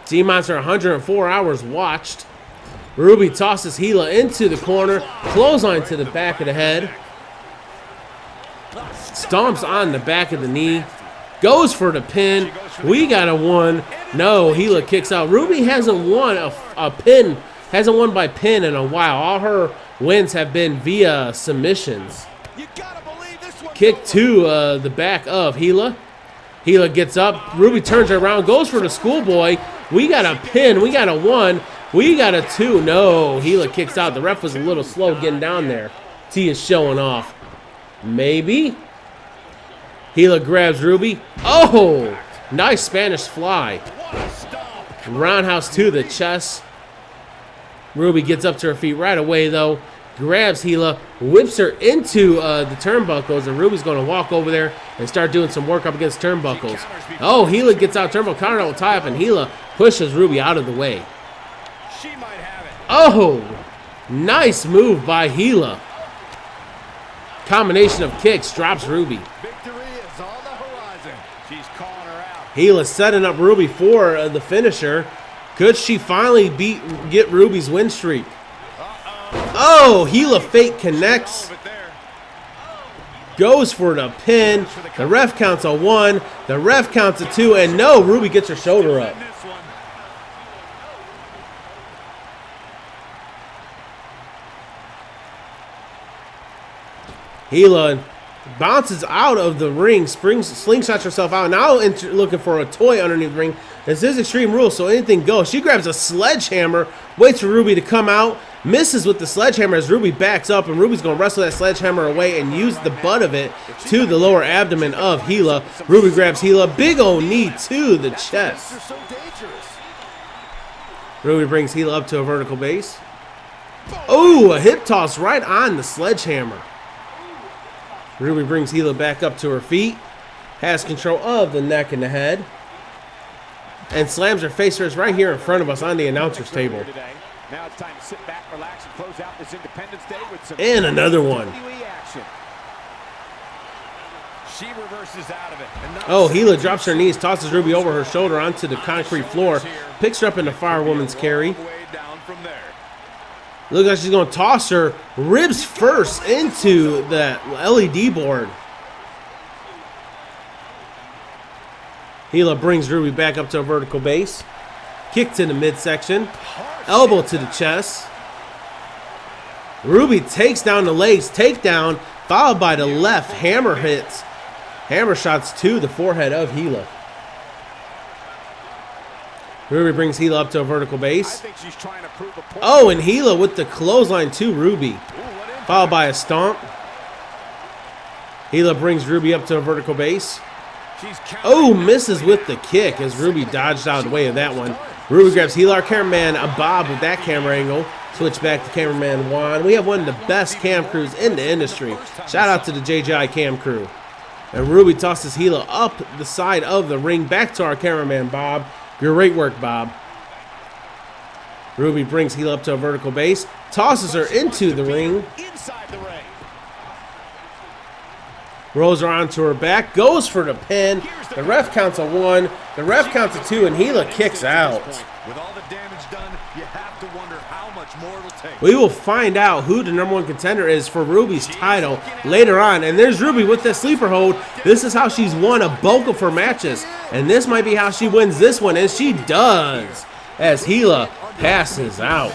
T-Monster 104 hours watched. Ruby tosses Hila into the corner. Clothesline to the back of the head. Stomps on the back of the knee. Goes for the pin. We got a one. No, Hila kicks out. Ruby hasn't won a pin. Hasn't won by pin in a while. All her wins have been via submissions. Kick to the back of Hila. Hila gets up. Ruby turns her around. Goes for the schoolboy. We got a pin. We got a one. We got a two. No, Hila kicks out. The ref was a little slow getting down there. T is showing off. Maybe. Hila grabs Ruby. Oh, nice Spanish fly. Roundhouse to the chest. Ruby gets up to her feet right away, though. Grabs Hila, whips her into the turnbuckles, and Ruby's going to walk over there and start doing some work up against turnbuckles. Oh, Hila gets out turnbuckle, counter double tie up, and Hila pushes Ruby out of the way. Oh, nice move by Hila. Combination of kicks drops Ruby. Hila setting up Ruby for the finisher. Could she finally get Ruby's win streak? Oh, Hila fake connects. Goes for the pin. The ref counts a one. The ref counts a two. And no, Ruby gets her shoulder up. Hila bounces out of the ring, slingshots herself out. Now looking for a toy underneath the ring. This is Extreme Rules, so anything goes. She grabs a sledgehammer, waits for Ruby to come out, misses with the sledgehammer as Ruby backs up, and Ruby's going to wrestle that sledgehammer away and use the butt of it to the lower abdomen of Hila. Ruby grabs Hila, big old knee to the chest. Ruby brings Hila up to a vertical base. Oh, a hip toss right on the sledgehammer. Ruby brings Hila back up to her feet, has control of the neck and the head, and slams her face first right here in front of us on the announcer's table. Now it's time to sit back, relax, and close out this Independence Day with some and another one. Action. She reverses out of it. Oh, Hila drops her knees, tosses Ruby over her shoulder onto the concrete floor, picks her up in the firewoman's carry. Looks like she's going to toss her ribs first into the LED board. Hila brings Ruby back up to a vertical base. Kick to the midsection. Elbow to the chest. Ruby takes down the legs. Takedown followed by the left hammer hits. Hammer shots to the forehead of Hila. Ruby brings Hila up to a vertical base. Oh, and Hila with the clothesline to Ruby. Followed by a stomp. Hila brings Ruby up to a vertical base. Oh, misses with the kick as Ruby dodged out of the way of that one. Ruby grabs Hila, our cameraman, Bob with that camera angle. Switch back to cameraman Juan. We have one of the best cam crews in the industry. Shout out to the JJI cam crew. And Ruby tosses Hila up the side of the ring back to our cameraman Bob. Great work, Bob. Ruby brings Hila up to a vertical base, tosses her into the ring. Rolls her onto her back, goes for the pin. The ref counts a one, the ref counts a two, and Hila kicks out. With all the damage done, you have to wonder how much more it'll take. We will find out who the #1 contender is for Ruby's title later on. And there's Ruby with that sleeper hold. This is how she's won a bulk of her matches. And this might be how she wins this one, and she does, as Hila passes out.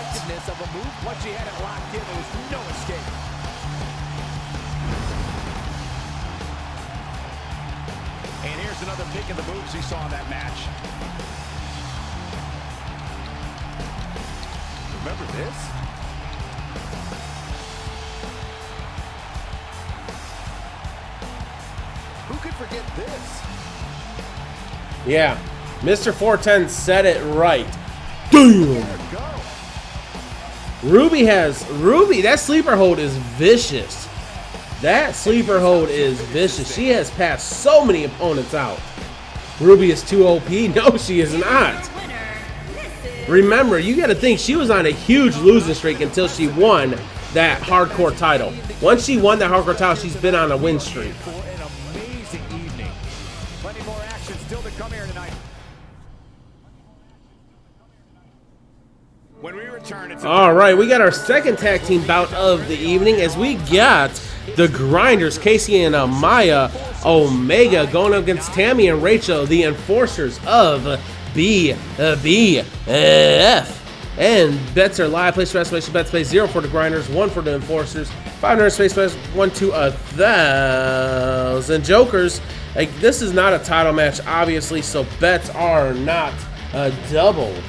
And here's another pick of the moves he saw in that match. Remember this? Who could forget this? Yeah, Mr. 410 said it right. Damn. Ruby, that sleeper hold is vicious. That sleeper hold is vicious. She has passed so many opponents out. Ruby is too OP. No, she is not. Your winner, Mrs. Remember, you got to think she was on a huge losing streak until she won that hardcore title. Once she won that hardcore title, she's been on a win streak. For an amazing evening. Plenty more action still to come here tonight. When we return, it's All right, we got our second tag team bout of the evening as we got the Grinders, Casey and Maya Omega, going up against Tammy and Rachel, the Enforcers of BBF. And bets are live. Place your exclamation bets. Play 0 for the Grinders, 1 for the Enforcers. 500 space bets, 1 to 1,000 Jokers. Like, this is not a title match, obviously, so bets are not doubled.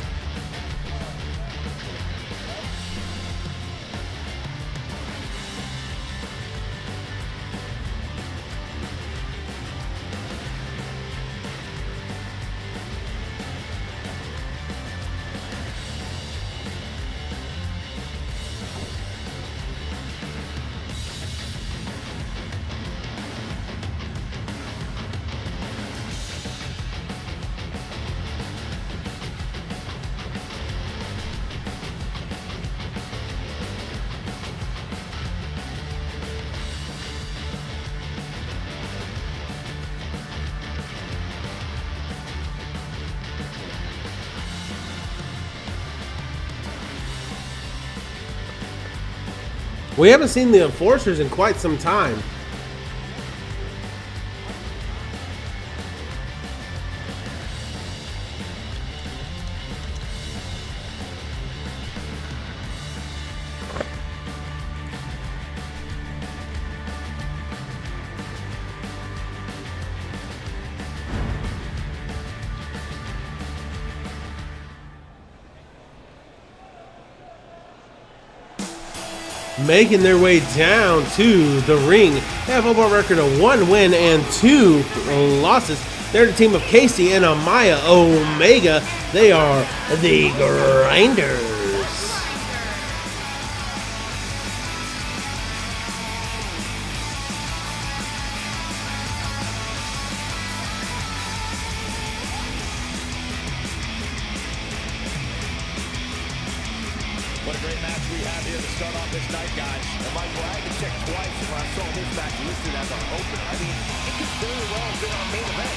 We haven't seen the Enforcers in quite some time. Making their way down to the ring. They have a overall record of 1 win and 2 losses. They're the team of Casey and Amaya Omega. They are the Grinders. What a great match we have here to start off this night, guys. And Michael, I had to check twice when I saw this match listed as our opener. I mean, it could very well have been our main event.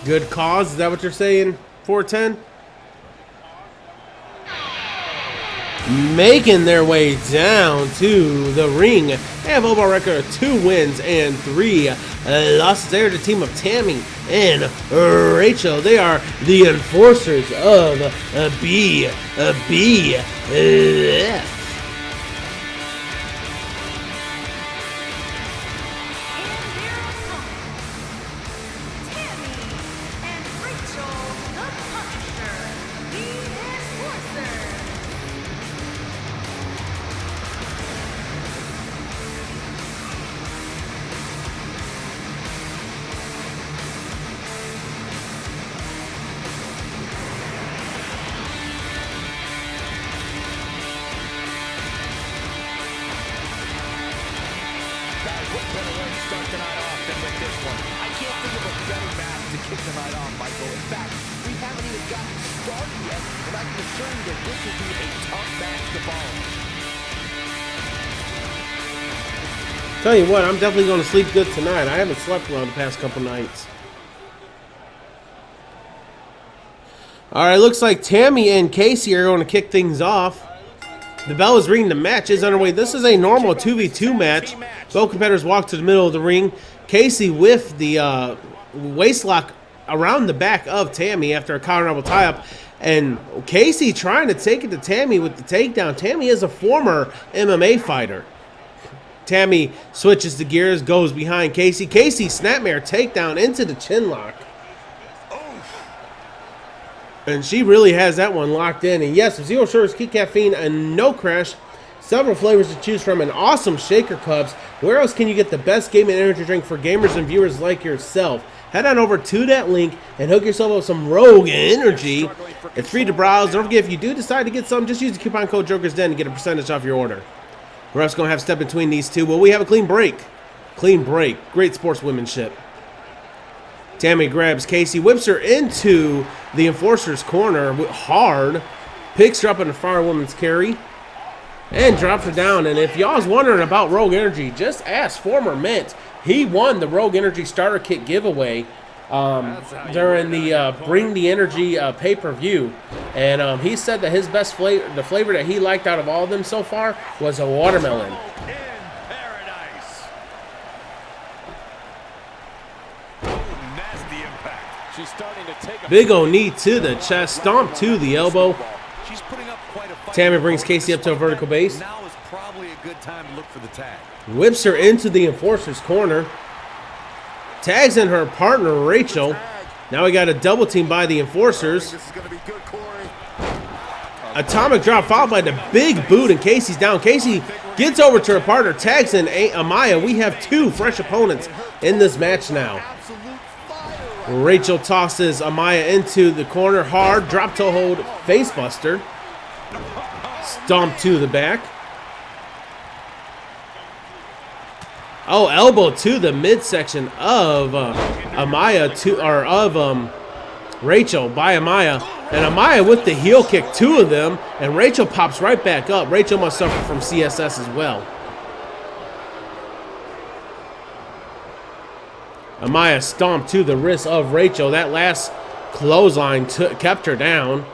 Good cause, is that what you're saying, 410? Making their way down to the ring. They have overall record of 2 wins and 3 losses. They're the team of Tammy and Rachel. They are the Enforcers of BBF. What better way to start tonight off than with this one? I can't think of a better match to kick tonight off, Michael. In fact, we haven't even gotten started yet, and I can assure you that this will be a tough match to follow. Tell you what, I'm definitely going to sleep good tonight. I haven't slept well the past couple nights. All right, looks like Tammy and Casey are going to kick things off. The bell is ringing. The match is underway. This is a normal 2v2 match. Both competitors walk to the middle of the ring. Casey with the waist lock around the back of Tammy after a counter tie-up. And Casey trying to take it to Tammy with the takedown. Tammy is a former MMA fighter. Tammy switches the gears, goes behind Casey. Casey snapmare takedown into the chin lock. And she really has that one locked in. And yes, 0 sugars, key caffeine, and no crash. Several flavors to choose from and awesome shaker cups. Where else can you get the best gaming energy drink for gamers and viewers like yourself? head on over to that link and hook yourself up with some Rogue Energy. It's free to browse. Don't forget, if you do decide to get some, just use the coupon code JOKERSDEN to get a percentage off your order. We're also going to have step between these two. Well, we have a clean break. Clean break. Great sportswomanship. Tammy grabs Casey, whips her into the Enforcer's corner hard, picks her up in the firewoman's carry, and drops her down. And if y'all's wondering about Rogue Energy, just ask former Mint. He won the Rogue Energy starter kit giveaway during the Bring the Energy pay-per-view. And he said that his best flavor, the flavor that he liked out of all of them so far, was a watermelon. She's starting to take a Big O knee to the chest, stomp to the elbow. She's putting up quite a fight. Tammy brings Casey up to a vertical base. Now is probably a good time to look for the tag. Whips her into the Enforcer's corner. Tags in her partner, Rachel. Now we got a double team by the Enforcers. This is going to be good, Corey. Atomic drop followed by the big boot, and Casey's down. Casey gets over to her partner, tags in Amaya. We have two fresh opponents in this match now. Rachel tosses Amaya into the corner hard, drop toe hold, facebuster. Stomp to the back. Oh, elbow to the midsection of Amaya Rachel by Amaya. And Amaya with the heel kick, two of them, and Rachel pops right back up. Rachel must suffer from CSS as well. Amaya stomped to the wrist of Rachel. That last clothesline kept her down.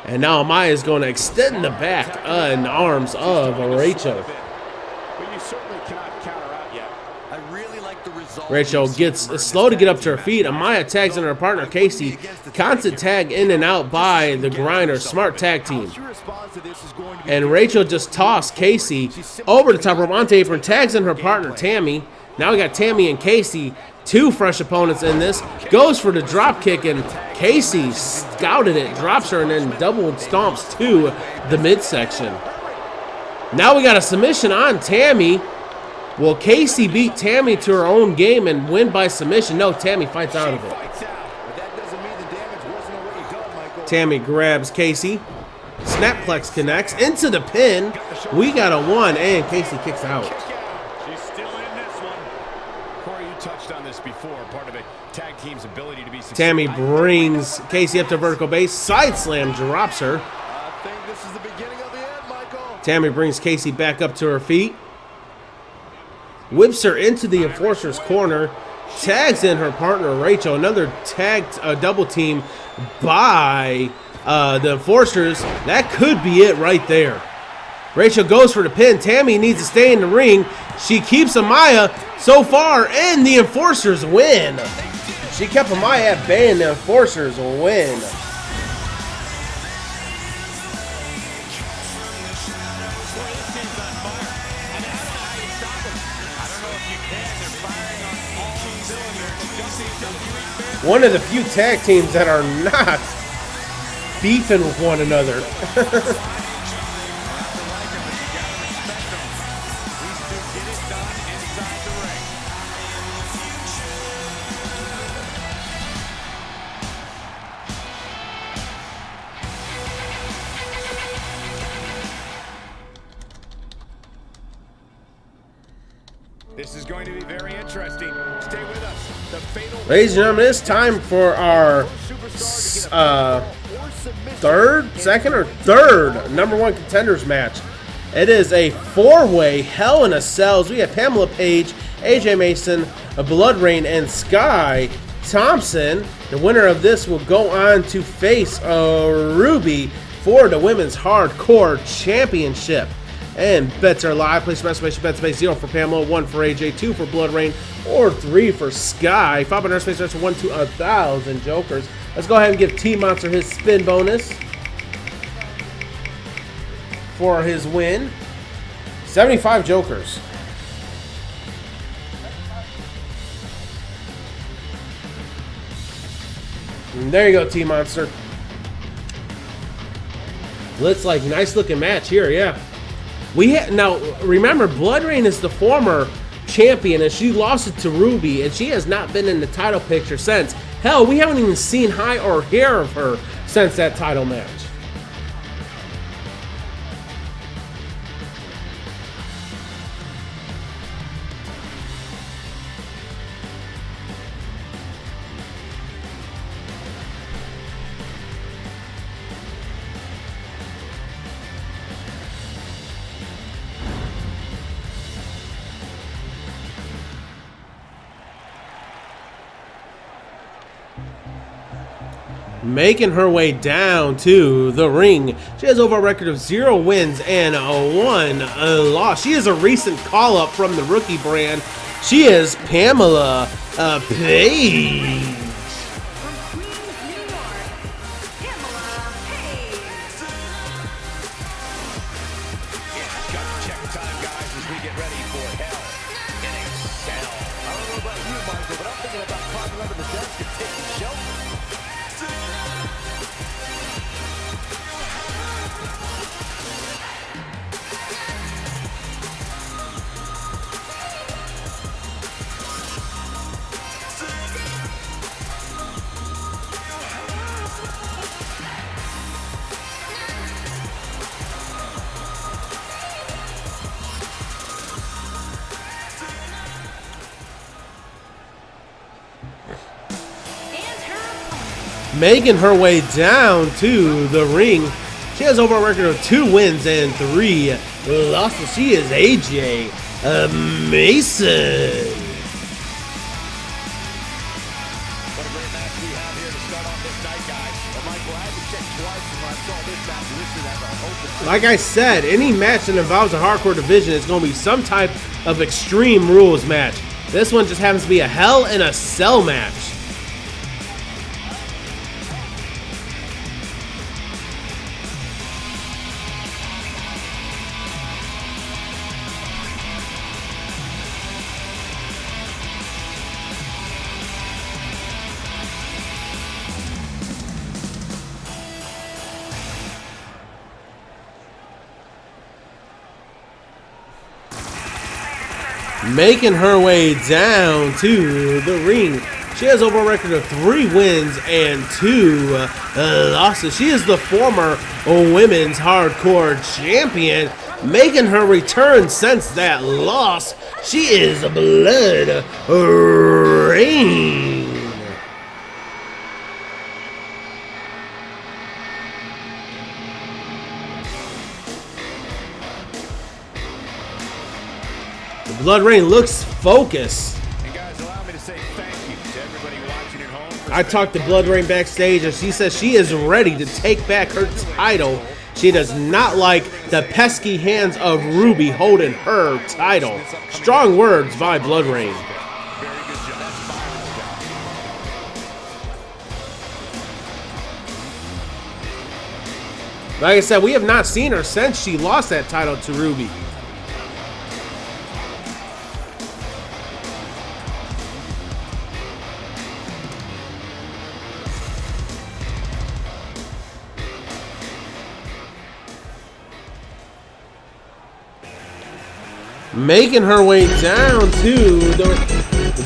And now Amaya is going to extend the back and arms of Rachel. But you certainly cannot counter out yet. I really like the result. Rachel gets slow to get up to her feet. Amaya tags in her partner, Casey. Constant tag in and out by the Grinder. Smart tag team. And Rachel just tossed Casey over the top rope onto apron. Tags in her partner, Tammy. Now we got Tammy and Casey. Two fresh opponents in this. Goes for the drop kick, and Casey scouted it, drops her, and then double stomps to the midsection. Now we got a submission on Tammy. Will Casey beat Tammy to her own game and win by submission? No, Tammy fights out of it. Tammy grabs Casey. Snapplex connects into the pin. We got a one, and Casey kicks out. Before, part of a tag team's ability to be successful. Tammy brings Casey up to vertical base. Side slam drops her. I think this is the beginning of the end, Michael. Tammy brings Casey back up to her feet. Whips her into the Enforcer's corner. Tags in her partner, Rachel. Another double team by the Enforcers. That could be it right there. Rachel goes for the pin. Tammy needs to stay in the ring. She keeps Amaya so far, and the Enforcers win. She kept Amaya at bay, and the Enforcers win. One of the few tag teams that are not beefing with one another. This is going to be very interesting. Stay with us. The fatal Ladies and gentlemen, it's time for our third number one contenders match. It is a four-way Hell in a Cells. We have Pamela Page, AJ Mason, BloodRayne, and Skye Thompson. The winner of this will go on to face Ruby for the Women's Hardcore Championship. And bets are live. Place your bet space 0 for Pamela, 1 for AJ, 2 for BloodRayne, or 3 for Skye. 5 on space starts 1 to 1,000 jokers. Let's go ahead and give T Monster his spin bonus for his win. 75 jokers. And there you go, T Monster. Looks like nice looking match here, yeah. Now remember, BloodRayne is the former champion, and she lost it to Ruby, and she has not been in the title picture since. Hell, we haven't even seen high or hair of her since that title match. Making her way down to the ring, she has over a record of 0 wins and 1 loss. She is a recent call-up from the rookie brand. She is Pamela Page. From Queens, New York, Pamela Page. It's gut check time, guys, as we get ready for Hell in a Cell. I don't know about you, Michael, but I'm thinking about climbing under the desk and taking shelter. Making her way down to the ring, she has over a record of 2 wins and 3 losses. She is AJ Mason. What a great match we have here to start off this night, guys. And Michael, I had to check twice when I saw this match listed as a open. Like I said, any match that involves a hardcore division is going to be some type of extreme rules match. This one just happens to be a Hell in a Cell match. Making her way down to the ring, she has over a record of 3 wins and 2 losses. She is the former women's hardcore champion. Making her return since that loss, she is BloodRayne. BloodRayne looks focused. And guys, allow me to say thank you to everybody watching at home. I talked to BloodRayne backstage, and she says she is ready to take back her title. She does not like the pesky hands of Ruby holding her title. Strong words by BloodRayne. Very good job. That's Byron's job. Like I said, we have not seen her since she lost that title to Ruby. Making her way down to the...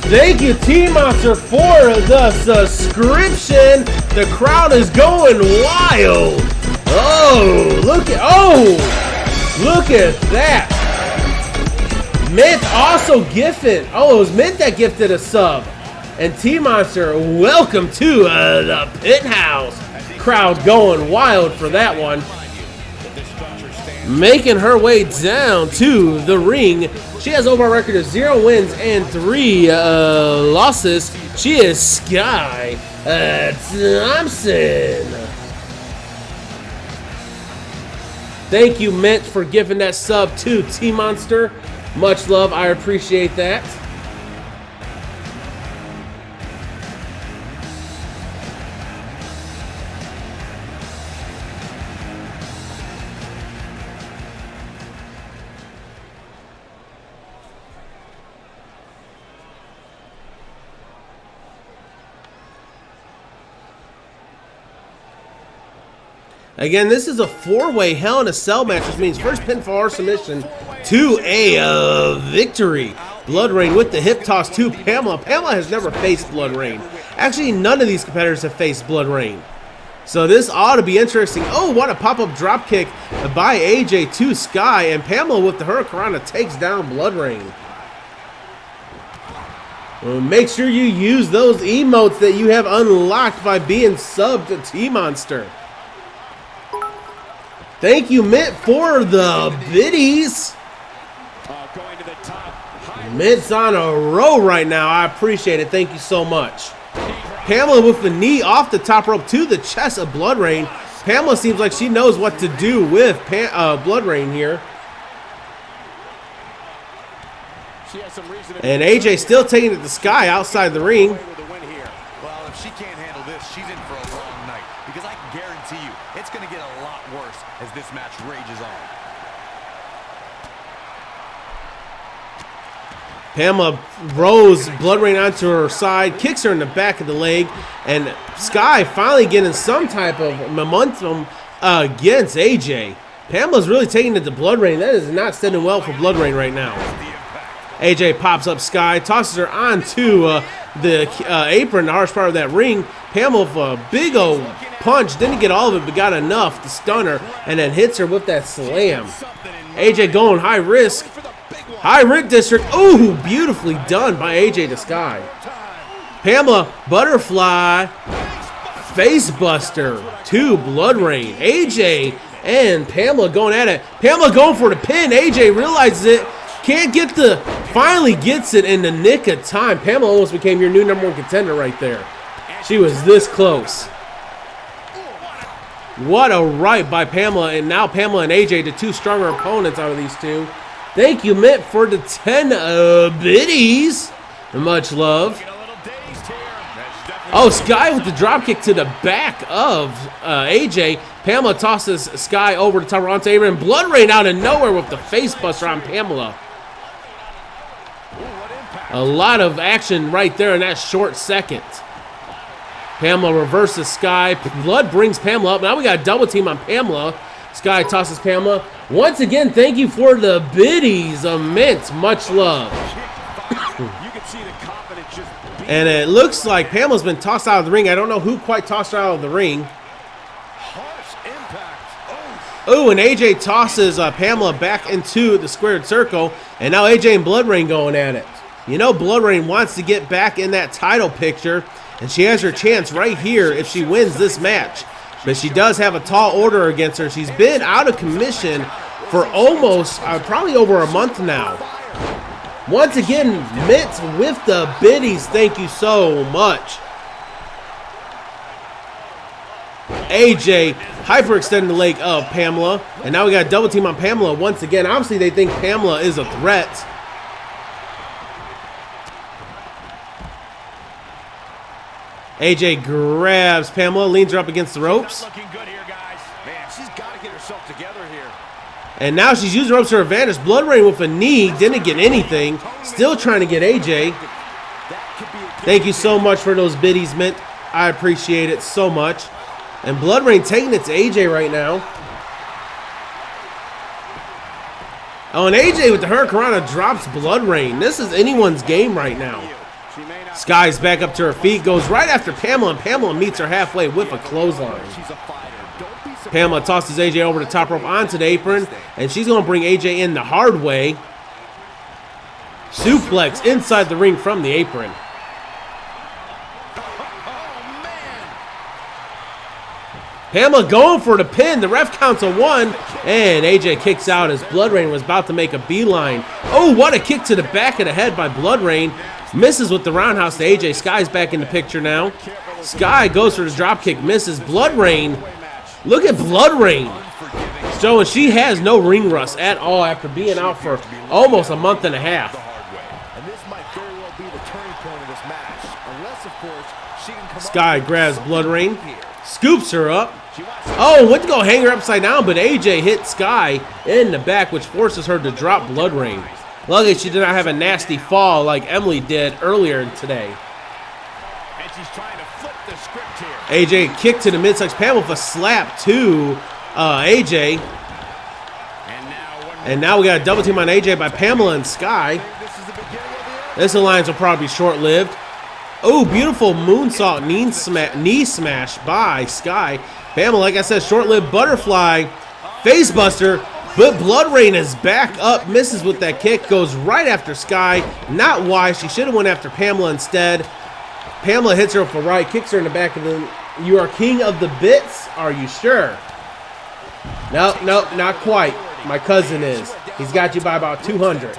Thank you, T-Monster, for the subscription. The crowd is going wild. Oh, look at... Oh, look at that. Mint also gifted... Oh, it was Mint that gifted a sub. And T-Monster, welcome to the Pit House. Crowd going wild for that one. Making her way down to the ring, she has over a record of 0 wins and 3 losses. She is Skye Thompson. Thank you, Mint, for giving that sub to T-Monster. Much love. I appreciate that. Again, this is a 4-way Hell in a Cell match, which means first pinfall or submission to a victory. BloodRayne with the hip toss to Pamela. Pamela has never faced BloodRayne. Actually, none of these competitors have faced BloodRayne. So this ought to be interesting. Oh, what a pop-up drop kick by AJ to Skye. And Pamela with the Hurricanrana takes down BloodRayne. Well, make sure you use those emotes that you have unlocked by being subbed to T-Monster. Thank you, Mint, for the biddies. Going to the top. Mint's on a roll right now. I appreciate it. Thank you so much. Pamela with the knee off the top rope to the chest of BloodRayne. Pamela seems like she knows what to do with BloodRayne here. She has some reason to And AJ still taking it to Skye outside the ring. Well, if she can't handle this, she's in for a long night. Because I can guarantee you, it's going to get a lot worse as this match rages on. Pamela rolls BloodRayne onto her side, kicks her in the back of the leg, and Skye finally getting some type of momentum against AJ. Pamela's really taking it to BloodRayne. That is not setting well for BloodRayne right now. AJ pops up Skye, tosses her onto the apron, the harsh part of that ring. Pamela with a big old punch, didn't get all of it, but got enough to stun her, and then hits her with that slam. AJ going high risk. High risk district. Ooh, beautifully done by AJ to Skye. Pamela, butterfly, face buster to BloodRayne. AJ and Pamela going at it. Pamela going for the pin. AJ realizes it. Can't get the, finally gets it in the nick of time. Pamela almost became your new #1 contender right there. She was this close. What a right by Pamela, and now Pamela and AJ, the two stronger opponents out of these two. Thank you, Mint, for the 10 biddies. Much love. Oh, Skye with the dropkick to the back of AJ. Pamela tosses Skye over the top of onto Abraham. BloodRayne out of nowhere with the face buster on Pamela. A lot of action right there in that short second. Pamela reverses Skye. Blood brings Pamela up. Now we got a double team on Pamela. Skye tosses Pamela. Once again, thank you for the biddies, Mint. Much love. And it looks like Pamela's been tossed out of the ring. I don't know who quite tossed her out of the ring. Oh, and AJ tosses Pamela back into the squared circle. And now AJ and BloodRayne going at it. You know BloodRayne wants to get back in that title picture. And she has her chance right here if she wins this match. But she does have a tall order against her. She's been out of commission for almost, probably over a month now. Once again, Mint with the biddies. Thank you so much. AJ hyperextending the leg of Pamela. And now we got a double team on Pamela once again. Obviously, they think Pamela is a threat. AJ grabs Pamela, leans her up against the ropes. Looking good here, guys. Man, she's got to get herself together here. And now she's using ropes to her advantage. BloodRayne with a knee, didn't get anything. Still trying to get AJ. Thank you so much for those biddies, Mint. I appreciate it so much. And BloodRayne taking it to AJ right now. Oh, and AJ with the Hurricanrana drops BloodRayne. This is anyone's game right now. Skye's back up to her feet, goes right after Pamela, and Pamela meets her halfway with a clothesline. Pamela tosses AJ over the top rope onto the apron, and she's going to bring AJ in the hard way. Suplex inside the ring from the apron. Pamela going for the pin. The ref counts a 1, and AJ kicks out as BloodRayne was about to make a beeline. Oh, what a kick to the back of the head by BloodRayne. Misses with the roundhouse to AJ. Skye's back in the picture now. Skye goes for the dropkick, misses. BloodRayne. Look at BloodRayne. Showing she has no ring rust at all after being out for almost a month and a half. Skye grabs BloodRayne, scoops her up. Oh, went to go hang her upside down, but AJ hit Skye in the back, which forces her to drop BloodRayne. Luckily, she did not have a nasty fall like Emily did earlier today. And she's trying to flip the script here. AJ kicked to the midsection. Pamela with a slap to AJ. And now we got a double team on AJ by Pamela and Skye. This is the beginning of This alliance will probably be short-lived. Oh, beautiful moonsault knee smash by Skye. Pamela, like I said, short-lived butterfly facebuster, but BloodRayne is back up, misses with that kick, goes right after Skye. Not wise. She should have went after Pamela instead. Pamela hits her for right, kicks her in the back of the. You are king of the bits? Are you sure? Nope, not quite. My cousin is. He's got you by about 200.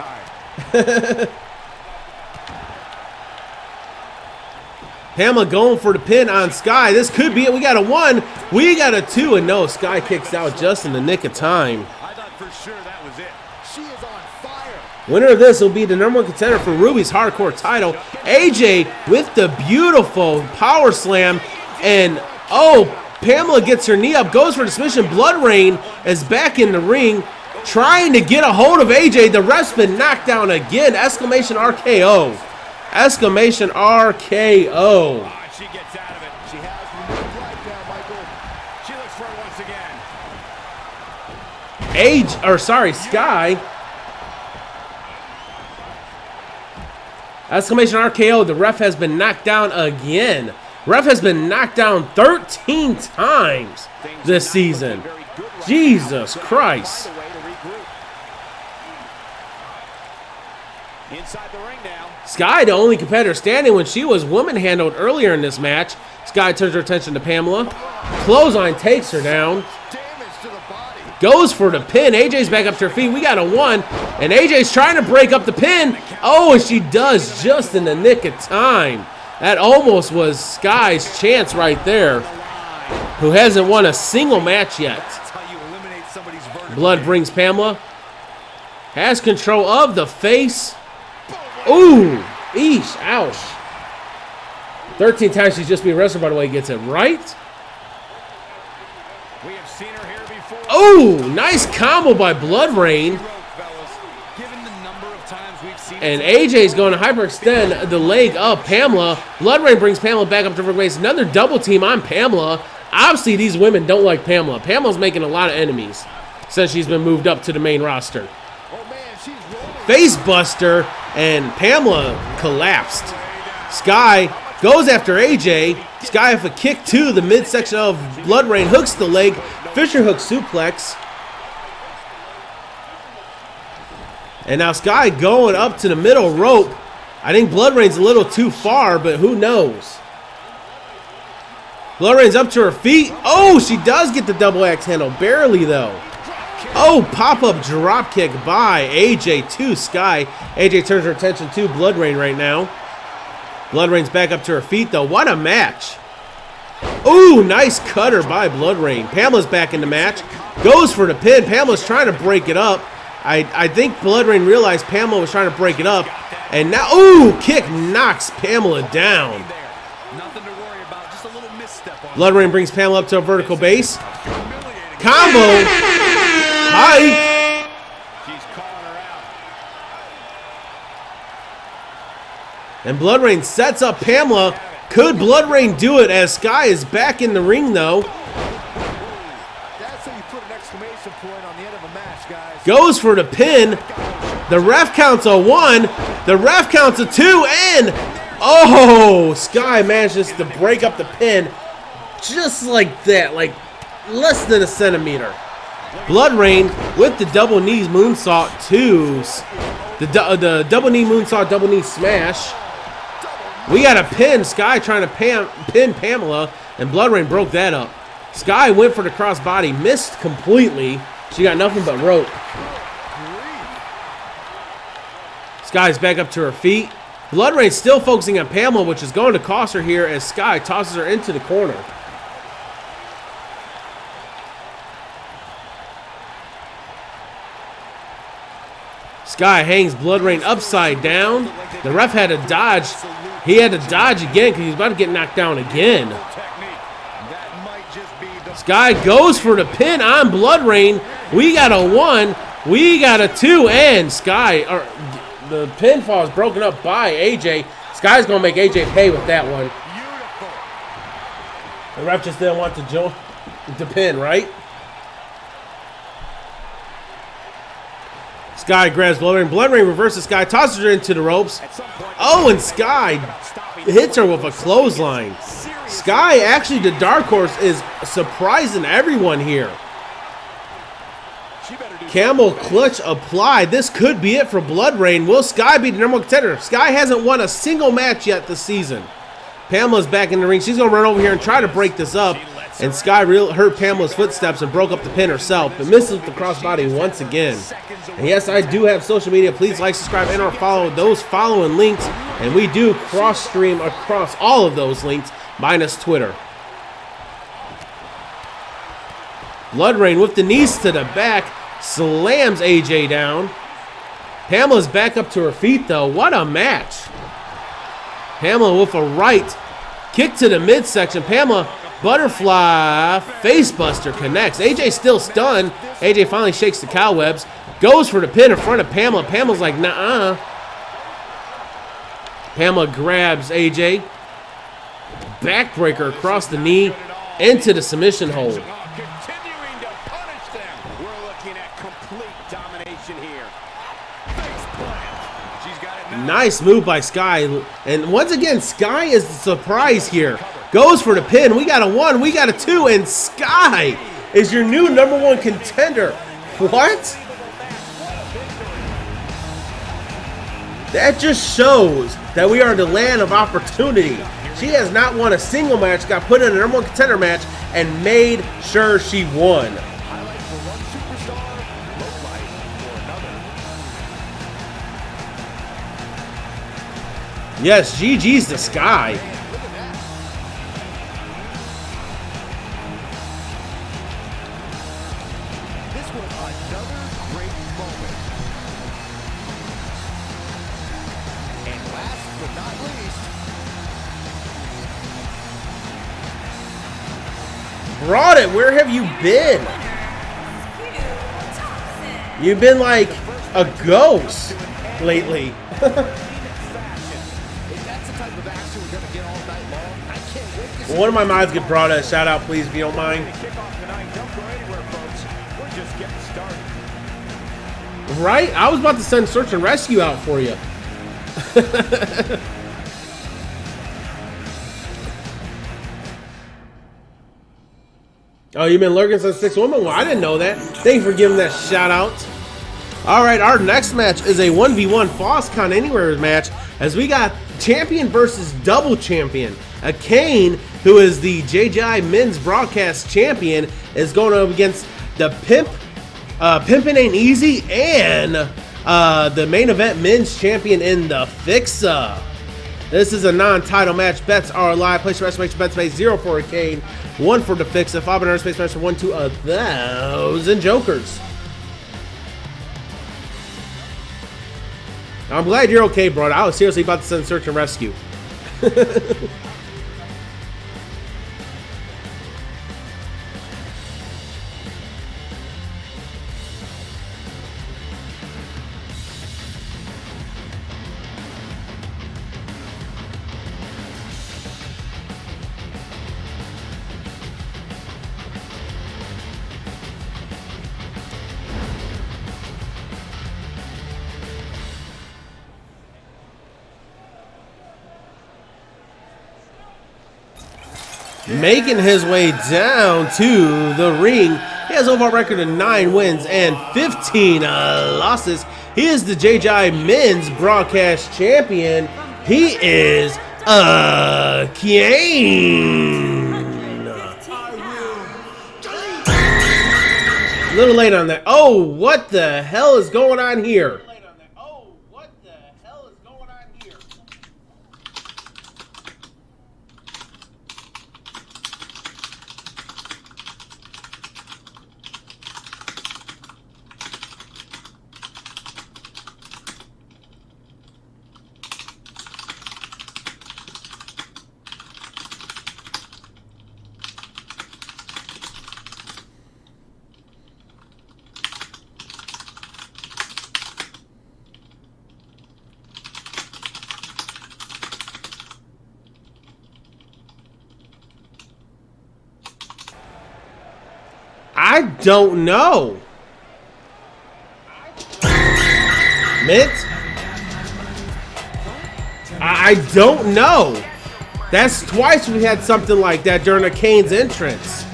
Pamela going for the pin on Skye. This could be it. We got a 1. We got a 2. And no, Skye kicks out just in the nick of time. I thought for sure that was it. She is on fire. Winner of this will be the #1 contender for Ruby's hardcore title. AJ with the beautiful power slam. And, oh, Pamela gets her knee up, goes for the submission. BloodRayne is back in the ring, trying to get a hold of AJ. The ref's been knocked down again. Exclamation RKO. Exclamation RKO. Oh, she gets out of it. She has removed right now, Michael. She looks for it once again. Skye. Exclamation RKO. The ref has been knocked down again. Ref has been knocked down 13 times this season. Jesus Christ. Inside the ring now. Skye, the only competitor standing when she was woman handled earlier in this match. Skye turns her attention to Pamela. Clothesline takes her down. Goes for the pin. AJ's back up to her feet. We got a 1. And AJ's trying to break up the pin. Oh, and she does just in the nick of time. That almost was Skye's chance right there. Who hasn't won a single match yet. Blood brings Pamela. Has control of the face. Ooh, eesh, ouch. 13 times she's just being wrestled, by the way, gets it right. We have seen her here before. Ooh, nice combo by BloodRayne. And AJ's going to hyperextend the leg of Pamela. BloodRayne brings Pamela back up to her base. Another double team on Pamela. Obviously, these women don't like Pamela. Pamela's making a lot of enemies since she's been moved up to the main roster. Face buster, and Pamela collapsed. Skye goes after AJ. Skye with a kick to the midsection of BloodRayne, hooks the leg, Fisher hook suplex. And now Skye going up to the middle rope. I think BloodRayne's a little too far, but who knows? BloodRayne's up to her feet. Oh, she does get the double axe handle, barely though. Oh, pop-up drop kick by AJ to Skye. AJ turns her attention to BloodRayne right now. BloodRayne's back up to her feet, though. What a match. Ooh, nice cutter by BloodRayne. Pamela's back in the match. Goes for the pin. Pamela's trying to break it up. I think BloodRayne realized Pamela was trying to break it up. And now, ooh, kick knocks Pamela down. BloodRayne brings Pamela up to a vertical base. Combo. Hike. She's calling her out. And BloodRayne sets up Pamela. Could BloodRayne do it as Skye is back in the ring though? That's how you put an exclamation point on the end of a match, guys. Goes for the pin. The ref counts a 1. The ref counts a 2. And oh, Skye manages to break up the pin just like that, like less than a centimeter. BloodRayne with the double knee moonsault twos. The double knee moonsault, double knee smash. We got a pin. Skye trying to pin Pamela, and BloodRayne broke that up. Skye went for the crossbody, missed completely. She got nothing but rope. Skye's back up to her feet. BloodRayne still focusing on Pamela, which is going to cost her here as Skye tosses her into the corner. Skye hangs BloodRayne upside down. The ref had to dodge. He had to dodge again because he's about to get knocked down again. Skye goes for the pin on BloodRayne. We got a 1. We got a 2. And Skye, the pinfall is broken up by AJ. Skye's going to make AJ pay with that one. The ref just didn't want to join the pin, right? Skye grabs BloodRayne. BloodRayne reverses Skye, tosses her into the ropes. Oh, and Skye hits her with a clothesline. Skye, actually the dark horse, is surprising everyone here. Camel clutch applied. This could be it for BloodRayne. Will Skye be the #1 contender? Skye hasn't won a single match yet this season. Pamela's back in the ring. She's going to run over here and try to break this up. And Skye heard Pamela's footsteps and broke up the pin herself, but misses the crossbody once again. And yes, I do have social media. Please like, subscribe, and or follow those following links. And we do cross-stream across all of those links, minus Twitter. BloodRayne with the knees to the back, slams AJ down. Pamela's back up to her feet, though. What a match. Pamela with a right kick to the midsection. Pamela, butterfly facebuster connects. AJ still stunned. AJ finally shakes the cobwebs. Goes for the pin in front of Pamela. Pamela's like, nah. Pamela grabs AJ. Backbreaker across the knee into the submission hold. Continuing to punish them. We're looking at complete domination here. Face plant. She's got it now. Nice move by Skye. And once again, Skye is the surprise here. Goes for the pin. We got a 1, we got a 2, and Skye is your new #1 contender. What? That just shows that we are in the land of opportunity. She has not won a single match, got put in a #1 contender match, and made sure she won. Highlight for one superstar, low light for another. Yes, GG's to Skye. Look at that. This was another great moment. And last but not least, Brought it. Where have you been? Thompson. You've been like a ghost lately. if that's the type of action we're going to get all night long, I can't wait to see. One of my mods get brought a shout out, please, if you don't mind. Kick off tonight. Don't go anywhere, folks. We're just getting started. Right? I was about to send search and rescue out for you. Oh, you've been lurking since 6 women? Well, I didn't know that. Thank you for giving that shout out. All right, our next match is a 1v1 FossCon Anywhere match, as we got champion versus double champion. Cain, who is the JJI men's broadcast champion, is going up against the Pimpin' Ain't Easy and the main event men's champion in the Fixa. This is a non-title match. Bets are live. Place your estimation bet space 0 for a Cain, 1 for the Fixa, 500 space match for 1 to 1,000 jokers. I'm glad you're okay, bro. I was seriously about to send search and rescue. Making his way down to the ring. He has an overall record of 9 wins and 15 losses. He is the JJI men's broadcast champion. He is Cain. A little late on that. Oh, what the hell is going on here? I don't know. Mint? I don't know. That's twice we had something like that during a Cain's entrance.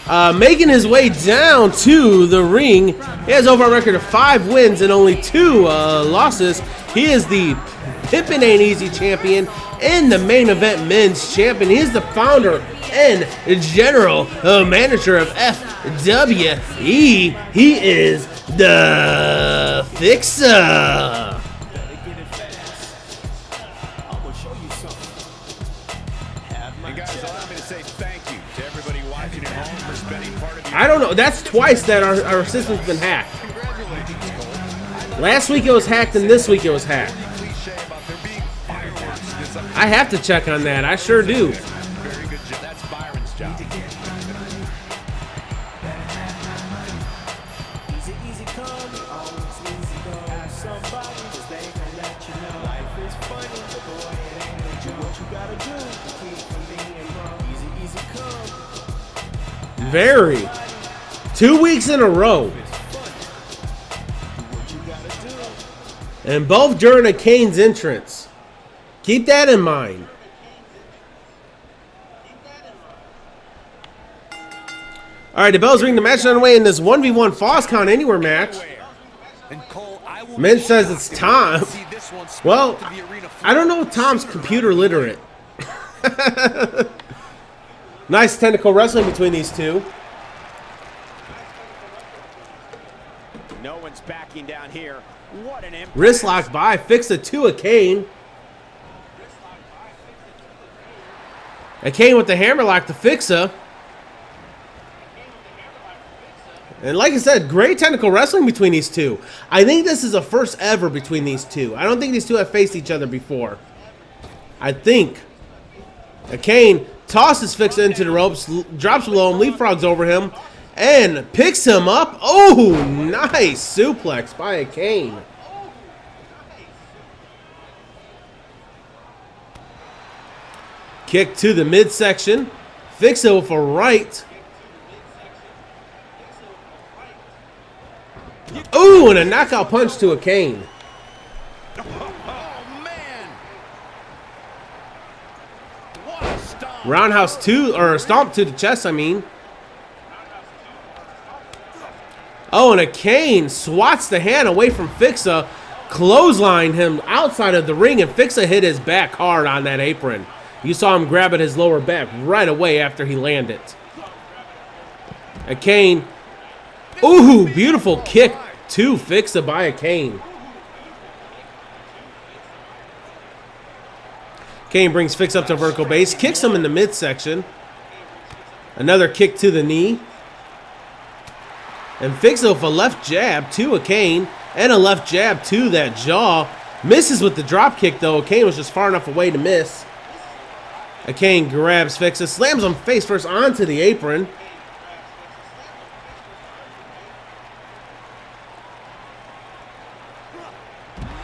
Making his way down to the ring. He has over a record of 5 wins and only 2 losses. He is the Pippin Ain't Easy champion and the main event men's champion. He is the founder and general manager of FWE. He is the Fixa. And guys, allow me to say thank you to everybody watching at home for spending part of your I don't know. That's twice that our system's been hacked. congratulations, Cole. Last week it was hacked and this week it was hacked. Cliche about there being fireworks this upcoming. I have to check on that. I sure do. Very good job. That's Byron's job. Easy, easy come, always easy go. Ask somebody, 'cause they gon' let you know. Life is funny, but boy, it ain't no joke. What you gotta do to keep from being wrong. Easy, easy come. Very. 2 weeks in a row. What you gotta do. And both during a Cain's entrance. Keep that in mind. Alright, the bell's ring. The match is underway in this 1v1 Falls Count Anywhere match. And Cole, I will Mint be says shocked it's to Tom. see this one split Well, to the arena floor. I don't know if Tom's computer literate. Nice tentacle wrestling between these two. No one's backing down here. What an impact. Wrist lock by Fixa to Akane. Akane with the hammerlock to Fixa. And like I said, great technical wrestling between these two. I think this is a first ever between these two. I don't think these two have faced each other before. I think. Cain tosses Fixa into the ropes, drops below him, leapfrogs over him, and picks him up. Oh, nice suplex by Cain. Kick to the midsection. Fixa with a right. Ooh, and a knockout punch to Cain. Oh, man. What a stomp. Roundhouse 2, or stomp to the chest, I mean. Oh, and Cain swats the hand away from Fixa, clothesline him outside of the ring, and Fixa hit his back hard on that apron. You saw him grab at his lower back right away after he landed. Cain, ooh, beautiful kick to Fixa by Cain. Cain brings Fixa up to vertical base, kicks him in the midsection. Another kick to the knee. And Fixa with a left jab to Cain and a left jab to that jaw. Misses with the drop kick though. Cain was just far enough away to miss. Cain grabs Fixa, slams him face first onto the apron.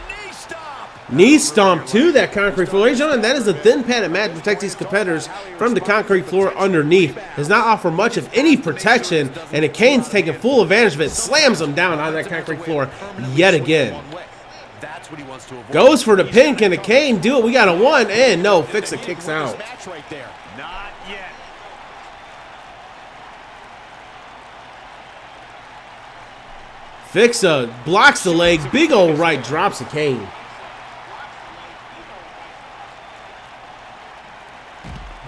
Knee stomp. Knee stomp to that concrete floor. Ladies and gentlemen, that is a thin padded mat to protect these competitors from the concrete floor underneath. Does not offer much of any protection, and Cain's taking full advantage of it. Slams him down on that concrete floor yet again. That's what he wants to avoid. Goes for the pin. Can Cain do it? We got a 1, and no, Fixa kicks out. Match right there. Not yet. Fixa blocks the leg. Big old right drops of Cain.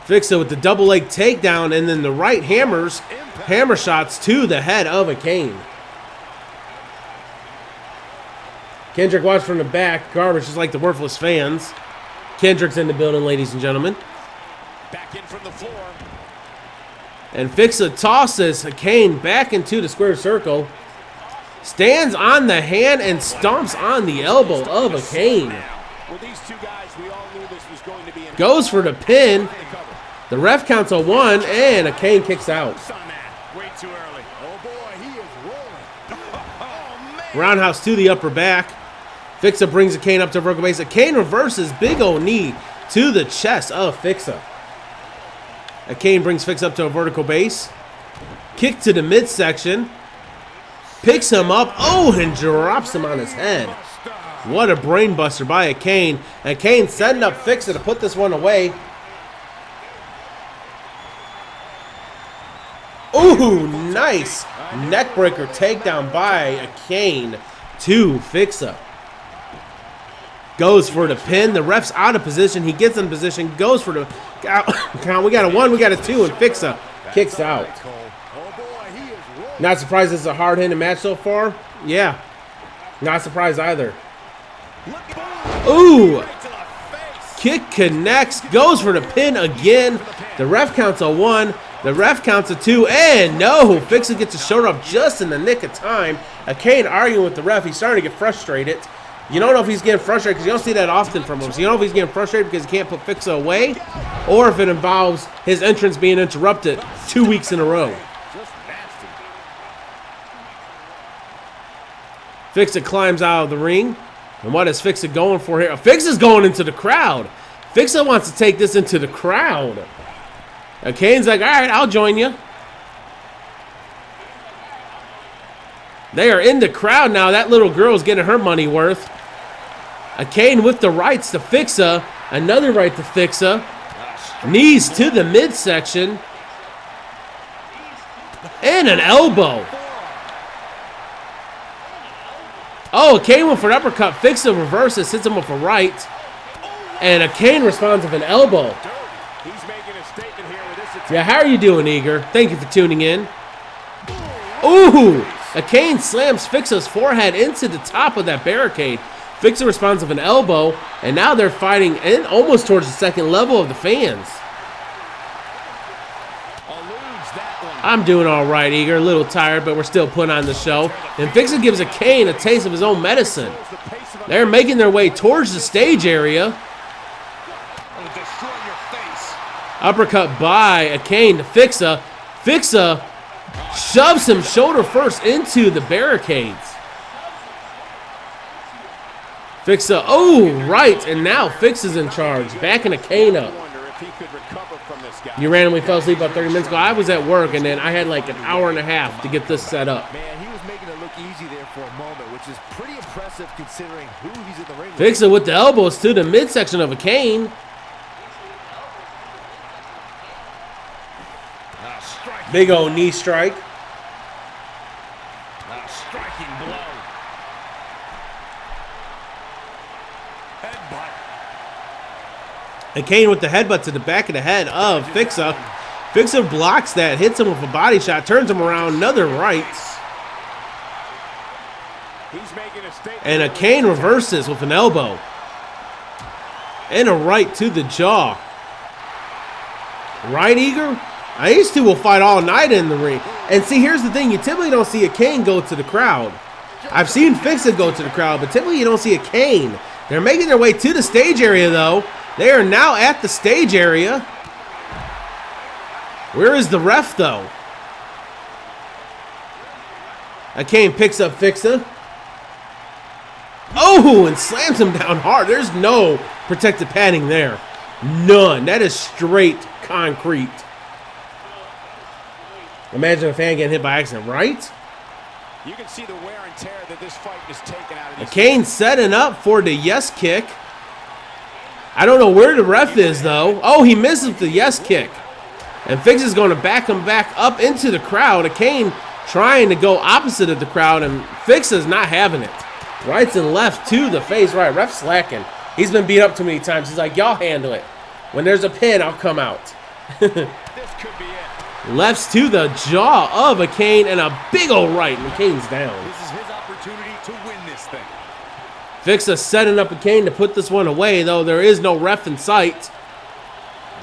Fixa with the double leg takedown, and then the right hammer shots to the head of a Cain. Kendrick watched from the back. Garbage, just like the worthless fans. Kendrick's in the building, ladies and gentlemen. Back in from the floor. And Fixa tosses Cain back into the square circle. Stands on the hand and stomps on the elbow of a Cain. With these two guys, we all knew this was going to be an Goes for the pin. The ref counts a 1, and a Cain kicks out. on that. Way too early. Oh boy, he is rolling. Oh man. Roundhouse to the upper back. Fixa brings a Cain up to vertical base. A Cain reverses. Big old knee to the chest of Fixa. A Cain brings Fixa up to a vertical base. Kick to the midsection. Picks him up. Oh, and drops him on his head. What a brain buster by a Cain. And Cain setting up Fixa to put this one away. Ooh, nice neckbreaker takedown by a Cain to Fixa. Goes for the pin. The ref's out of position. He gets in position. Goes for the count. We got a 1. We got a 2. And Fixa kicks out. Not surprised this is a hard-hitting match so far. Yeah. Not surprised either. Ooh. Kick connects. Goes for the pin again. The ref counts a 1. The ref counts a 2. And no. Fixa gets his shoulder up just in the nick of time. Akane arguing with the ref. He's starting to get frustrated. You don't know if he's getting frustrated because you don't see that often from him. So you don't know if he's getting frustrated because he can't put Fixa away, or if it involves his entrance being interrupted 2 weeks in a row. Fixa climbs out of the ring. And what is Fixa going for here? Fixa's going into the crowd. Fixa wants to take this into the crowd. Kane's like, all right, I'll join you. They are in the crowd now. That little girl's getting her money worth. Cain with the rights to Fixa. Another right to Fixa. Knees to the midsection. And an elbow. Oh, Cain went for an uppercut. Fixa reverses, hits him with a right. And Cain responds with an elbow. Yeah, how are you doing, Eager? Thank you for tuning in. Ooh! Cain slams Fixa's forehead into the top of that barricade. Fixa responds with an elbow, and now they're fighting in almost towards the second level of the fans. I'm doing all right, Eager. A little tired, but we're still putting on the show. And Fixa gives Cain a taste of his own medicine. They're making their way towards the stage area. Uppercut by Cain to Fixa. Fixa shoves him shoulder first into the barricades. Fixa, oh, right, and now Fixa's in charge, backing Cain up. You randomly fell asleep about 30 minutes ago. I was at work, and then I had like an hour and a half to get this set up. Man, he was making it look easy there for a moment, which is pretty impressive considering who he's in the ring with. Fixa with the elbows to the midsection of Cain. Big old knee strike. Striking blow. And Cain with the headbutt to the back of the head of Fixa. Fixa blocks that, hits him with a body shot, turns him around, another right. And Cain reverses with an elbow. And a right to the jaw. Right, Eager? These two will fight all night in the ring. And see, here's the thing. You typically don't see a Cain go to the crowd. I've seen Fixa go to the crowd, but typically you don't see a Cain. They're making their way to the stage area, though. They are now at the stage area. Where is the ref, though? Cain picks up Fixa. Oh, and slams him down hard. There's no protective padding there. None. That is straight concrete. Imagine a fan getting hit by accident, right? You can see the wear and tear that this fight is taken out of these. Cain setting up for the yes kick. I don't know where the ref is, though. Oh, he misses the yes kick. And Fixa's going to back him back up into the crowd. Cain trying to go opposite of the crowd, and Fixa's not having it. Rights and left to the face. Right, ref slacking. He's been beat up too many times. He's like, y'all handle it. When there's a pin, I'll come out. This could be it. Lefts to the jaw of Cain and a big old right, and Cain's down. This is his opportunity to win this thing. Fixa setting up Cain to put this one away, though there is no ref in sight.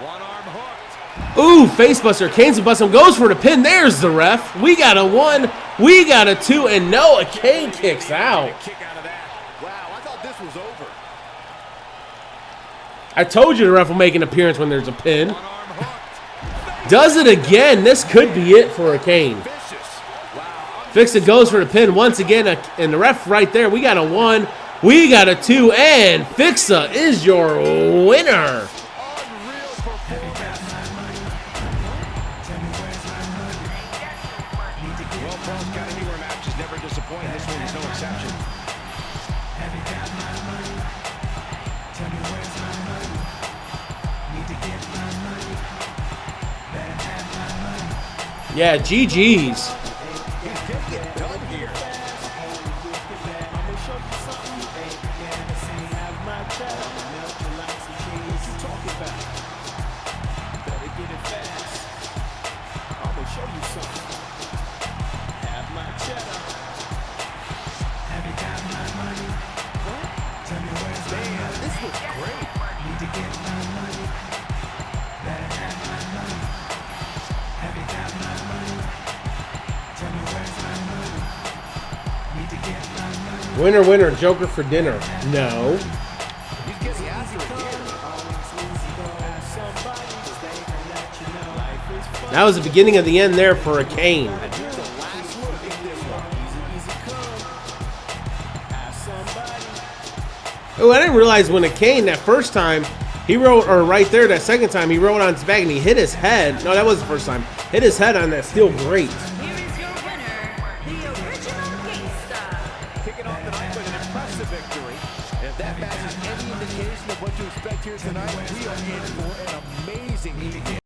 One arm hooked. Ooh, facebuster. Cain's a bust him. Goes for the pin. There's the ref. We got a 1. We got a 2. And no, Cain kicks out. Kick out of that. Wow, I thought this was over. I told you the ref will make an appearance when there's a pin. One arm hooked. Does it again. This could be it for Cain. Vicious. Wow. Fixa goes for the pin once again. And the ref right there. We got a 1. We got a 2. And Fixa is your winner. Yeah, GG's. He's getting it done here. I'ma show you something. Have my cheddar. Melt you like some cheese. What you talking about? Better get it fast. I'ma show you something. Have my cheddar. Have you got my money? What? Tell me where's my money. This was great. Need to get my money. Better have my money. Have you got my money? Tell me where's my money. Need to get my money. Winner, winner, Joker for dinner. No. He's getting after it here. That was the beginning of the end there for a Cain. And here's the last look at this one. Oh, I didn't realize when a Cain that first time, he wrote, or right there that second time, he wrote on his back and he hit his head. No, that was the first time. Hit his head on that steel grate. Here is your winner, the original gangsta. Kicking off the night with an impressive victory. If that match is any indication of what to expect here tonight, we are in for an amazing evening.